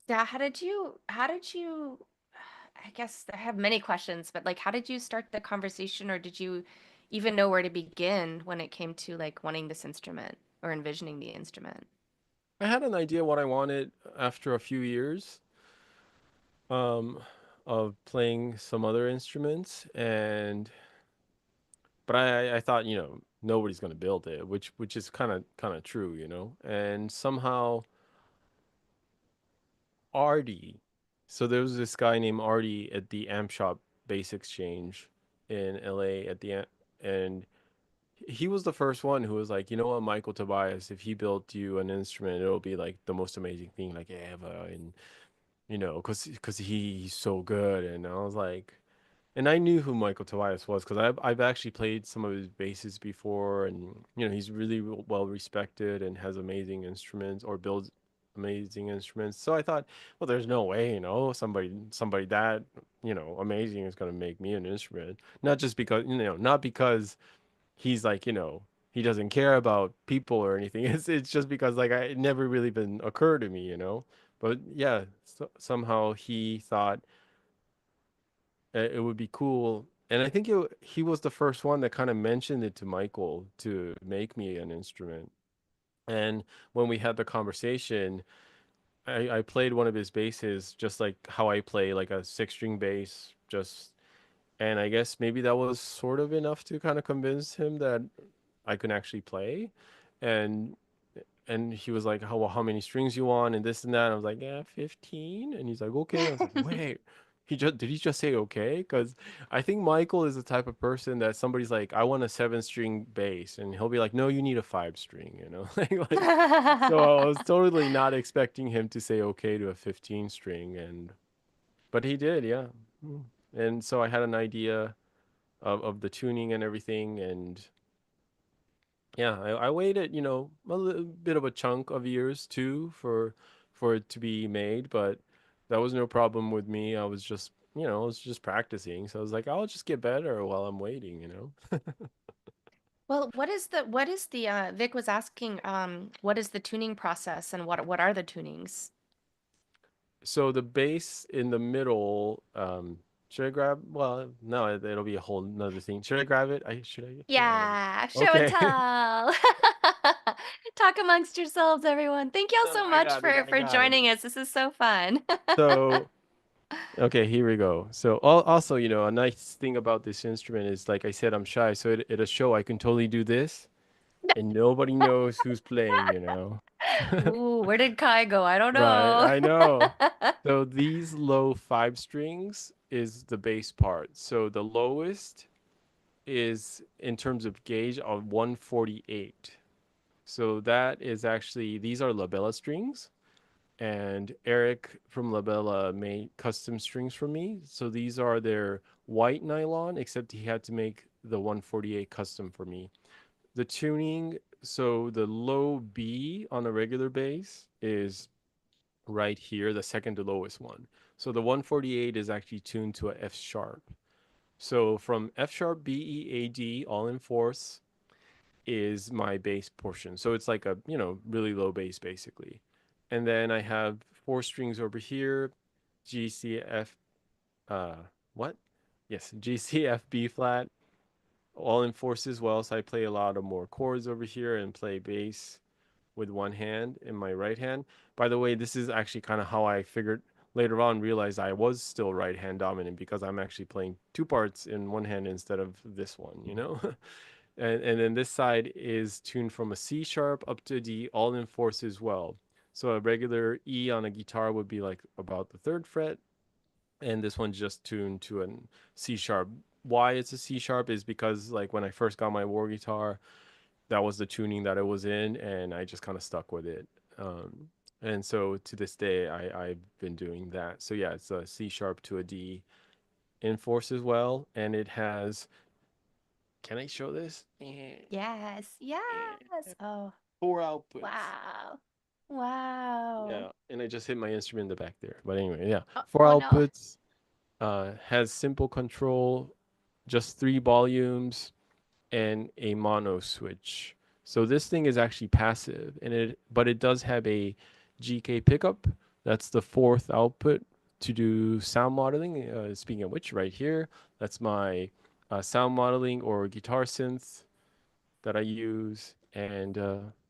Speaker 1: Yeah, how did you, I guess I have many questions, but like how did you start the conversation or did you even know where to begin when it came to like wanting this instrument or envisioning the instrument?
Speaker 2: I had an idea what I wanted after a few years um of playing some other instruments, but I thought, nobody's gonna build it, which is kind of true, and somehow Artie. So there was this guy named Artie at the Amp Shop Bass Exchange in LA and he was the first one who was like, you know what, Michael Tobias, if he built you an instrument, it'll be like the most amazing thing like ever, and because he's so good. And I was like, and I knew who Michael Tobias was because I've actually played some of his basses before, and he's really well respected and has amazing instruments, or builds amazing instruments. So I thought, well, there's no way, somebody that, amazing is gonna make me an instrument. Not just because, not because he's like, he doesn't care about people or anything. It's just because like it never really been occurred to me. But yeah, somehow he thought it would be cool. And I think he was the first one that kind of mentioned it to Michael to make me an instrument. And when we had the conversation, I played one of his basses just like how I play like a six string bass, and I guess maybe that was sort of enough to kind of convince him that I can actually play. And he was like, how many strings you want and this and that. And I was like, yeah, 15. And he's like, okay. I was like, wait, he just say okay? Because I think Michael is the type of person that somebody's like, I want a 7 string bass, and he'll be like, no, you need a 5 string. So I was totally not expecting him to say okay to a 15 string, but he did, yeah. Mm. And so I had an idea of the tuning and everything, and yeah, I waited, a little bit of a chunk of years too for it to be made, but that was no problem with me. I was just practicing. So I was like, I'll just get better while I'm waiting.
Speaker 1: Well, Vic was asking, what is the tuning process and what are the tunings?
Speaker 2: So the bass in the middle, should I grab? Well, no, it'll be a whole nother thing. Should I grab it? Yeah, I don't
Speaker 1: Yeah,
Speaker 2: know.
Speaker 1: show and
Speaker 2: Okay.
Speaker 1: tell. Talk amongst yourselves, everyone. Thank y'all
Speaker 2: No,
Speaker 1: so
Speaker 2: I
Speaker 1: much
Speaker 2: got it. I
Speaker 1: for
Speaker 2: got it.
Speaker 1: joining us. This is so fun.
Speaker 2: So okay, here we go. So also, a nice thing about this instrument is, like I said, I'm shy. So at a show, I can totally do this, and nobody knows who's playing.
Speaker 1: Ooh, where did Kai go? I don't
Speaker 2: Right,
Speaker 1: know.
Speaker 2: I know. So these low 5 strings is the bass part. So the lowest is in terms of gauge of 148. So that is actually, these are labella strings. And Eric from Labella made custom strings for me. So these are their white nylon, except he had to make the 148 custom for me. The tuning, so the low B on a regular bass is right here, the second to lowest one. So the 148 is actually tuned to a F sharp. So from F sharp, B, E, A, D, all in fourths is my bass portion. So it's like a, really low bass basically. And then I have 4 strings over here, G, C, F, uh, what? Yes, G, C, F, B flat, all in fourths as well. So I play a lot of more chords over here and play bass with one hand in my right hand. By the way, this is actually kind of how I figured later on realized I was still right hand dominant because I'm actually playing two parts in one hand instead of this one. And then this side is tuned from a C sharp up to a D, all in fourths as well. So a regular E on a guitar would be like about the third fret, and this one's just tuned to a C sharp. Why it's a C sharp is because like when I first got my Warr guitar, that was the tuning that it was in, and I just kind of stuck with it. And so to this day, I've been doing that. So yeah, it's a C sharp to a D in fourths as well, and it has. Can I show this?
Speaker 1: Yes, yes. Oh,
Speaker 2: Four outputs.
Speaker 1: wow. Wow.
Speaker 2: Yeah, and I just hit my instrument in the back there. But anyway, yeah,
Speaker 1: Oh,
Speaker 2: four
Speaker 1: oh no.
Speaker 2: outputs. Has simple control, just 3 volumes, and a mono switch. So this thing is actually passive, but it does have a GK pickup. That's the fourth output to do sound modeling. Speaking of which, right here, that's my sound modeling or guitar synth that I use, and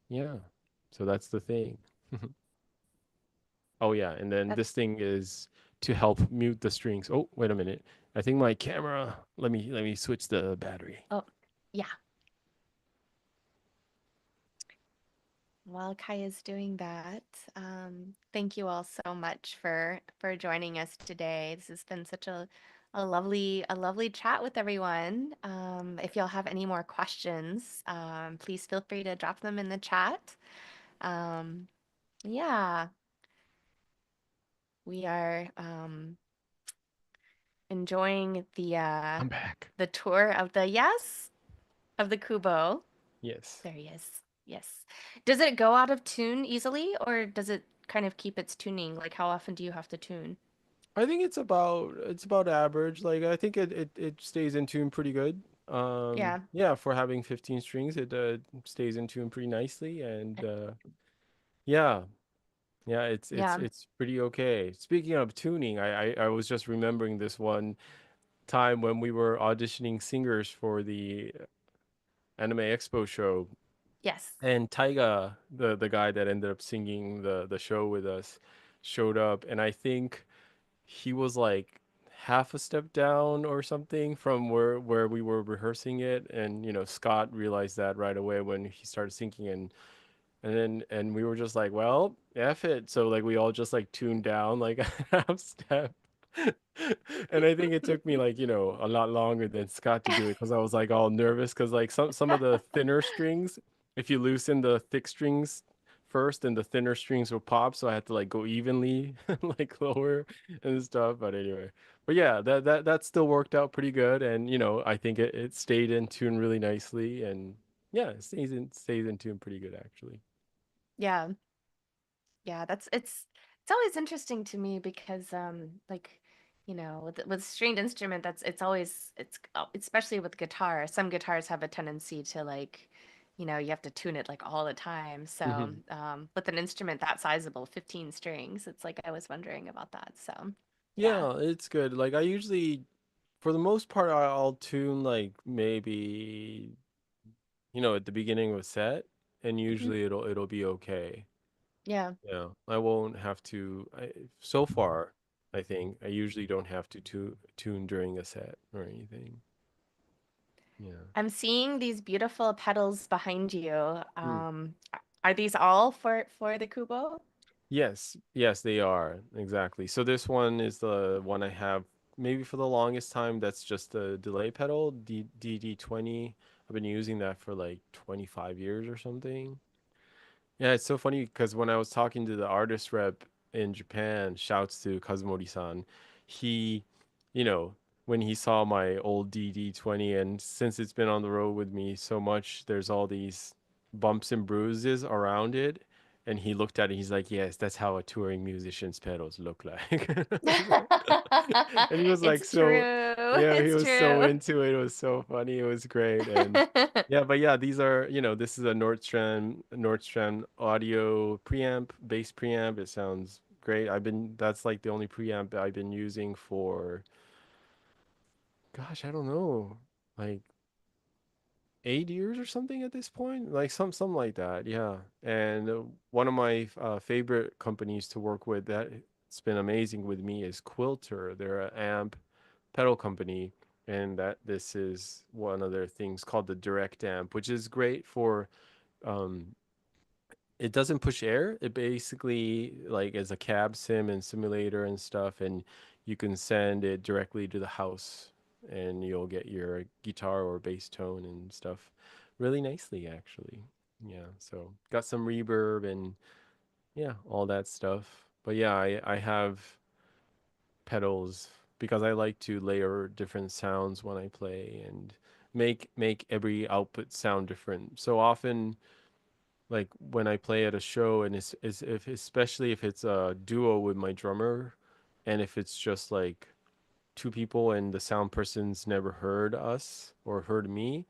Speaker 2: yeah, so that's the thing. Oh yeah, and then this
Speaker 1: That's
Speaker 2: thing is to help mute the strings. Oh, wait a minute. I think my camera. Let me switch the battery.
Speaker 1: oh yeah. While Kai is doing that, thank you all so much for joining us today. This has been such a lovely chat with everyone. If y'all have any more questions, please feel free to drop them in the chat. Um, yeah, we are enjoying
Speaker 2: I'm back.
Speaker 1: the tour of the yes of the Kubo.
Speaker 2: Yes.
Speaker 1: There he is. Yes. Does it go out of tune easily, or does it kind of keep its tuning? Like how often do you have to tune?
Speaker 2: I think it's about average. Like I think it stays in tune pretty good.
Speaker 1: Yeah.
Speaker 2: Yeah, for having 15 strings, it stays in tune pretty nicely, and yeah, yeah, it's it's
Speaker 1: Yeah.
Speaker 2: it's pretty okay. Speaking of tuning, I was just remembering this one time when we were auditioning singers for the Anime Expo show,
Speaker 1: Yes.
Speaker 2: and Taiga, the guy that ended up singing the show with us, showed up, and I think he was like half a step down or something from where we were rehearsing it, and Scott realized that right away when he started singing, and we were just like, well, F it. So like we all just like tuned down like a half step. And I think it took me like, a lot longer than Scott to do it because I was like all nervous because like some of the thinner strings, if you loosen the thick strings first, then the thinner strings will pop. So I had to like go evenly like lower and stuff. But anyway. But yeah, that still worked out pretty good. And I think it stayed in tune really nicely, and yeah, it stays in tune pretty good actually.
Speaker 1: Yeah. Yeah, it's always interesting to me because like with stringed instrument that's it's always especially with guitar. Some guitars have a tendency to like you have to tune it like all the time. So
Speaker 2: Hmm.
Speaker 1: with an instrument that sizable, 15 strings, it's like I was wondering about that. So yeah.
Speaker 2: Yeah, it's good. Like I usually, for the most part, I'll tune like maybe, at the beginning of a set, and
Speaker 1: Mhm.
Speaker 2: usually it'll be okay.
Speaker 1: Yeah.
Speaker 2: Yeah, I won't have to. So far, I think I usually don't have to tune during a set or anything. Yeah.
Speaker 1: I'm seeing these beautiful pedals behind you.
Speaker 2: Hmm.
Speaker 1: Are these all for the Kubo?
Speaker 2: Yes, yes, they are. Exactly. So this one is the one I have maybe for the longest time. That's just the delay pedal, DD20. I've been using that for like 25 years or something. Yeah, it's so funny because when I was talking to the artist rep in Japan, shouts to Kazumori-san, he, you know, when he saw my old DD20, and since it's been on the road with me so much, there's all these bumps and bruises around it. And he looked at it, he's like, yes, that's how a touring musician's pedals look like. And he was like,
Speaker 1: It's
Speaker 2: so,
Speaker 1: true.
Speaker 2: yeah, he
Speaker 1: It's
Speaker 2: was so
Speaker 1: true.
Speaker 2: into it. It was so funny. It was great. And yeah, but yeah, these are, this is a Nordstrom audio preamp, bass preamp. It sounds great. That's like the only preamp I've been using for, gosh, I don't know, like 8 years or something at this point, like something like that. Yeah. And one of my favorite companies to work with that's been amazing with me is Quilter. They're an amp pedal company, and that this is one of their things called the Direct Amp, which is great for um it doesn't push air. It basically like is a cab sim and simulator and stuff, and you can send it directly to the house, and you'll get your guitar or bass tone and stuff really nicely actually. Yeah, so got some reverb and yeah, all that stuff. But yeah, I have pedals because I like to layer different sounds when I play and make every output sound different. So often like when I play at a show, and it's if especially if it's a duo with my drummer, and if it's just like two people and the sound person's never heard us or heard me.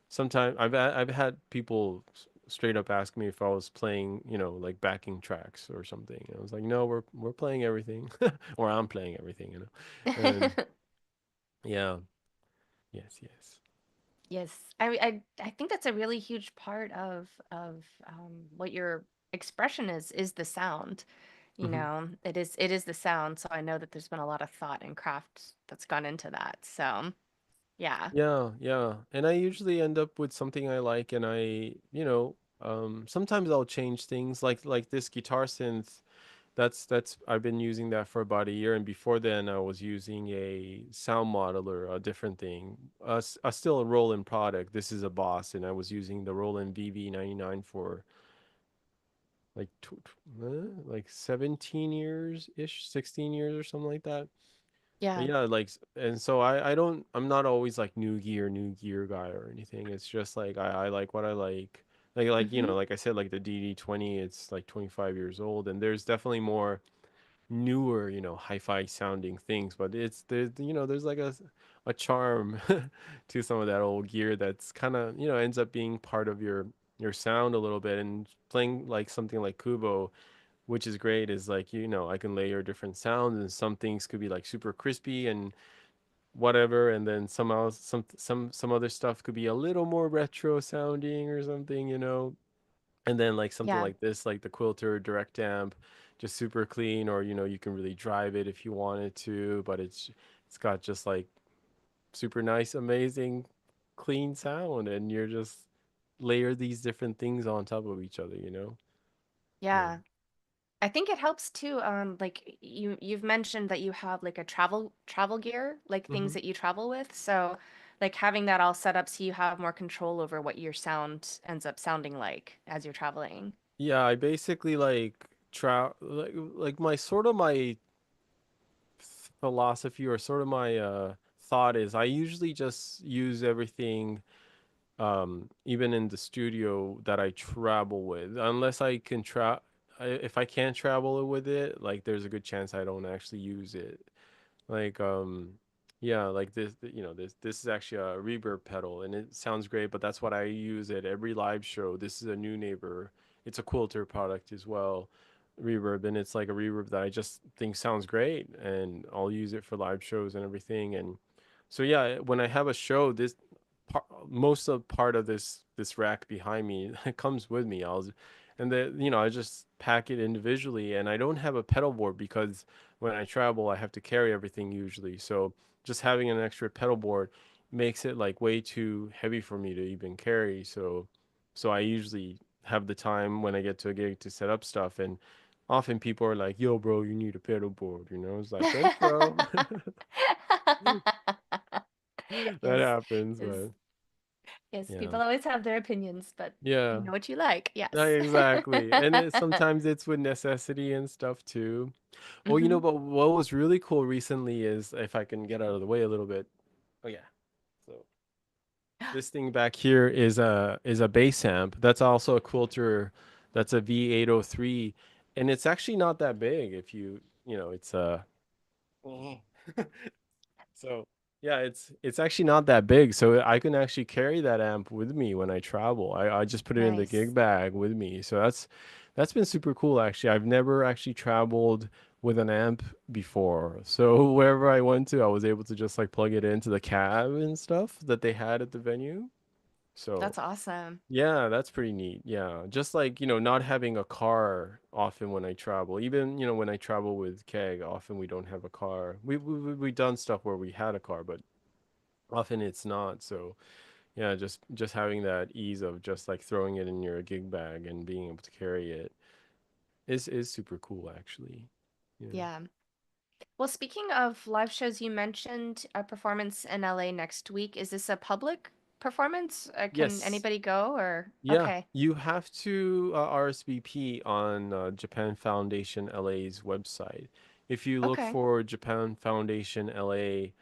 Speaker 2: Sometimes I've had people straight up ask me if I was playing, like backing tracks or something. And I was like, no, we're playing everything, or I'm playing everything, and yeah, yes, yes.
Speaker 1: Yes, I think that's a really huge part of what your expression is the sound.
Speaker 2: Hmm.
Speaker 1: It is the sound. So I know that there's been a lot of thought and craft that's gone into that. So yeah,
Speaker 2: Yeah, yeah. And I usually end up with something I like, and sometimes I'll change things like this guitar synth. That's I've been using that for about a year, and before then I was using a sound modeler, a different thing. Still a Roland product. This is a Boss, and I was using the Roland VV99 for like like 17 years ish, 16 years or something like that. But
Speaker 1: yeah,
Speaker 2: yeah, like, and so I'm not always like new gear guy or anything. It's just like I like what I like.
Speaker 1: Mm-hmm.
Speaker 2: like I said, like the DD20, it's like 25 years old, and there's definitely more newer, hi-fi sounding things, but there's like a charm to some of that old gear that's kind of, ends up being part of your sound a little bit. And playing like something like Kubo, which is great, is like, I can layer different sounds, and some things could be like super crispy and whatever, and then somehow some other stuff could be a little more retro sounding or something, and then like something
Speaker 1: Yeah.
Speaker 2: like this, like the Quilter Direct Amp, just super clean, or you can really drive it if you wanted to, but it's got just like super nice, amazing, clean sound, and you're just layer these different things on top of each other. Yeah.
Speaker 1: Yeah. I think it helps too. Like you've mentioned that you have like a travel gear, like things
Speaker 2: hmm
Speaker 1: that you travel with. So like having that all set up so you have more control over what your sound ends up sounding like as you're traveling.
Speaker 2: Yeah, I basically like like my philosophy, or sort of my thought is, I usually just use everything, even in the studio, that I travel with, unless I can if I can't travel with it, like there's a good chance I don't actually use it. Like, yeah, like this is actually a reverb pedal, and it sounds great, but that's what I use at every live show. This is a new neighbor. It's a Quilter product as well, reverb, and it's like a reverb that I just think sounds great, and I'll use it for live shows and everything. And so yeah, when I have a show, most of part of this rack behind me it comes with me. And then I just pack it individually, and I don't have a pedal board because when I travel, I have to carry everything usually. So just having an extra pedal board makes it like way too heavy for me to even carry. So I usually have the time when I get to a gig to set up stuff, and often people are like, "Yo, bro, you need a pedal board," It's like, "Thanks, bro." That
Speaker 1: Yes.
Speaker 2: happens,
Speaker 1: Yes.
Speaker 2: but
Speaker 1: Yes.
Speaker 2: yeah.
Speaker 1: People always have their opinions, but you
Speaker 2: Yeah.
Speaker 1: know what you like.
Speaker 2: Yeah,
Speaker 1: Yes.
Speaker 2: exactly. And sometimes it's with necessity and stuff too. Oh,
Speaker 1: Hmm.
Speaker 2: but what was really cool recently is, if I can get out of the way a little bit. Oh yeah. So this thing back here is a bass amp. That's also a Quilter. That's a V803, and it's actually not that big. If it's so yeah, it's actually not that big. So I can actually carry that amp with me when I travel. I just put it in the gig
Speaker 1: Nice.
Speaker 2: bag with me. So that's been super cool actually. I've never actually traveled with an amp before. So wherever I went to, I was able to just like plug it into the cab and stuff that they had at the venue. So
Speaker 1: That's awesome.
Speaker 2: yeah, that's pretty neat. Yeah. Just like, not having a car often when I travel. Even, when I travel with Keg, often we don't have a car. We've done stuff where we had a car, but often it's not. So, yeah, just having that ease of just like throwing it in your gig bag and being able to carry it is super cool actually. Yeah.
Speaker 1: Yeah. Well, speaking of live shows, you mentioned a performance in LA next week. Is this a public performance? Can
Speaker 2: Yes.
Speaker 1: anybody go or?
Speaker 2: Yeah,
Speaker 1: Okay.
Speaker 2: you have to RSVP on Japan Foundation LA's website. If you look
Speaker 1: Okay.
Speaker 2: for Japan Foundation LA,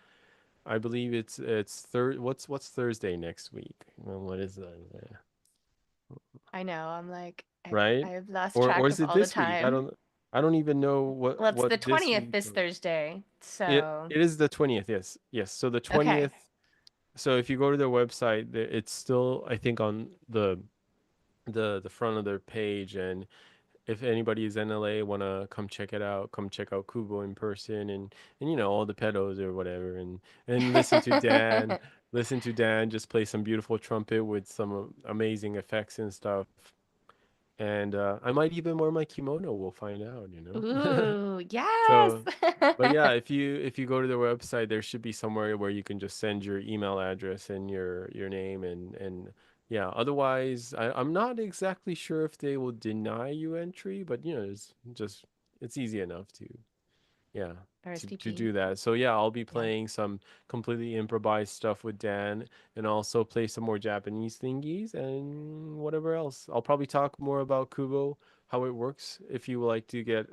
Speaker 2: I believe it's what's Thursday next week? Well, what is that?
Speaker 1: I know. I'm like,
Speaker 2: Right?
Speaker 1: I've lost
Speaker 2: Or
Speaker 1: track
Speaker 2: is
Speaker 1: of
Speaker 2: it
Speaker 1: all the
Speaker 2: this week? I
Speaker 1: time.
Speaker 2: don't I don't even know
Speaker 1: Well, it's
Speaker 2: what
Speaker 1: the
Speaker 2: this
Speaker 1: 20th
Speaker 2: week
Speaker 1: this
Speaker 2: was.
Speaker 1: Thursday.
Speaker 2: It
Speaker 1: So,
Speaker 2: it is the 20th. Yes. Yes. So the
Speaker 1: okay.
Speaker 2: 20th. So if you go to their website, it's still, I think, on the front of their page. And if anybody is in LA, wanna come check it out, come check out Kubo in person, and all the pedos or whatever, and listen to Dan just play some beautiful trumpet with some amazing effects and stuff. And I might even wear my kimono. We'll find out.
Speaker 1: Ooh, yes.
Speaker 2: So, but yeah, if you go to their website, there should be somewhere where you can just send your email address and your name, and yeah. Otherwise, I'm not exactly sure if they will deny you entry, but it's easy enough to, yeah, to
Speaker 1: RSVP.
Speaker 2: do that. So yeah, I'll be
Speaker 1: Yeah.
Speaker 2: playing some completely improvised stuff with Dan, and also play some more Japanese thingies and whatever else. I'll probably talk more about Kubo, how it works. If you would like to get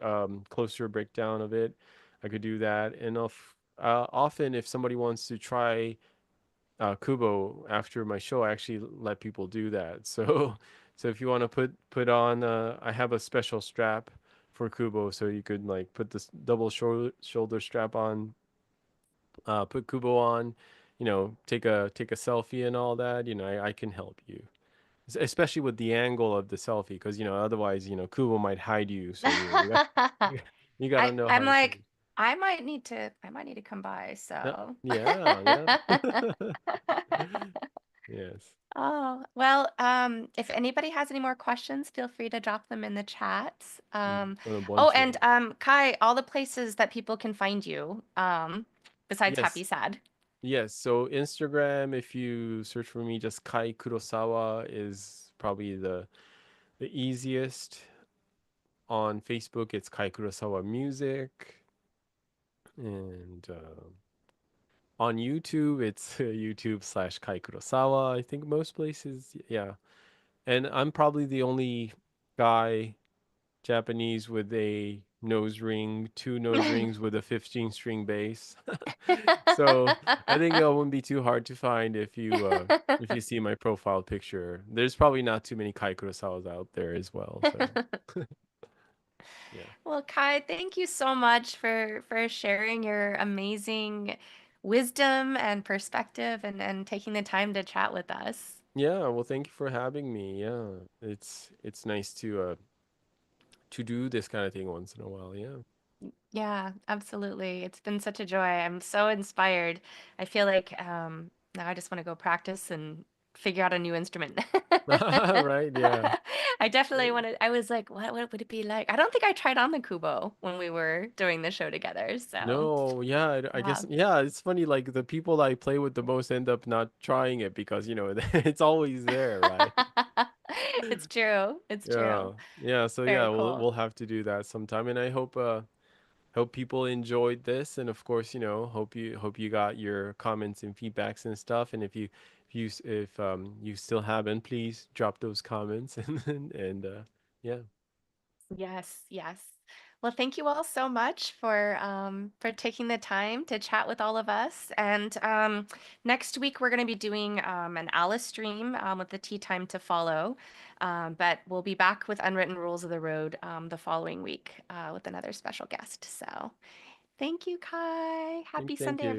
Speaker 2: closer breakdown of it, I could do that. And often if somebody wants to try Kubo after my show. I actually let people do that. So so if you want to put on, I have a special strap for Kubo, so you could like put this double shoulder strap on, put Kubo on, take a selfie and all that. I can help you, especially with the angle of the selfie, because otherwise Kubo might hide you. So you gotta know
Speaker 1: I'm
Speaker 2: how to put
Speaker 1: like,
Speaker 2: it.
Speaker 1: I might need to come by,
Speaker 2: Yeah,
Speaker 1: so.
Speaker 2: yeah, yeah. Yes.
Speaker 1: Oh, well, if anybody has any more questions, feel free to drop them in the chat.
Speaker 2: On a
Speaker 1: Oh,
Speaker 2: bunch of
Speaker 1: and Kai, all the places that people can find you, besides Happy
Speaker 2: yes.
Speaker 1: Sad.
Speaker 2: Yes, so Instagram, if you search for me, just Kai Kurosawa is probably the easiest. On Facebook, it's Kai Kurosawa Music, and on YouTube, it's YouTube/Kai Kurosawa. I think most places, yeah. And I'm probably the only guy Japanese with a nose ring, two nose rings with a 15 string bass. So I think it wouldn't be too hard to find if you see my profile picture. There's probably not too many Kai Kurosawas out there as well. So yeah.
Speaker 1: Well, Kai, thank you so much for sharing your amazing wisdom and perspective and taking the time to chat with us.
Speaker 2: Yeah, well thank you for having me. Yeah. It's nice to do this kind of thing once in a while. Yeah.
Speaker 1: Yeah, absolutely. It's been such a joy. I'm so inspired. I feel like now I just want to go practice and figure out a new instrument.
Speaker 2: Right, yeah.
Speaker 1: I definitely want to. I was like, what would it be like? I don't think I tried on the Kubo when we were doing the show together. So,
Speaker 2: No, yeah, I
Speaker 1: yeah.
Speaker 2: guess yeah, it's funny like the people I play with the most end up not trying it because it's always there, right?
Speaker 1: It's true. It's
Speaker 2: Yeah.
Speaker 1: true.
Speaker 2: Yeah, so yeah,
Speaker 1: Very
Speaker 2: we'll
Speaker 1: cool.
Speaker 2: we'll have to do that sometime, and I hope people enjoyed this, and of course, hope you got your comments and feedbacks and stuff, and if you still haven't, please drop those comments and yeah.
Speaker 1: Yes, yes. Well, thank you all so much for taking the time to chat with all of us. And next week we're going to be doing an Alice stream with the tea time to follow. But we'll be back with Unwritten Rules of the Road the following week with another special guest. So thank you, Kai. Happy
Speaker 2: Thank
Speaker 1: Sunday,
Speaker 2: you.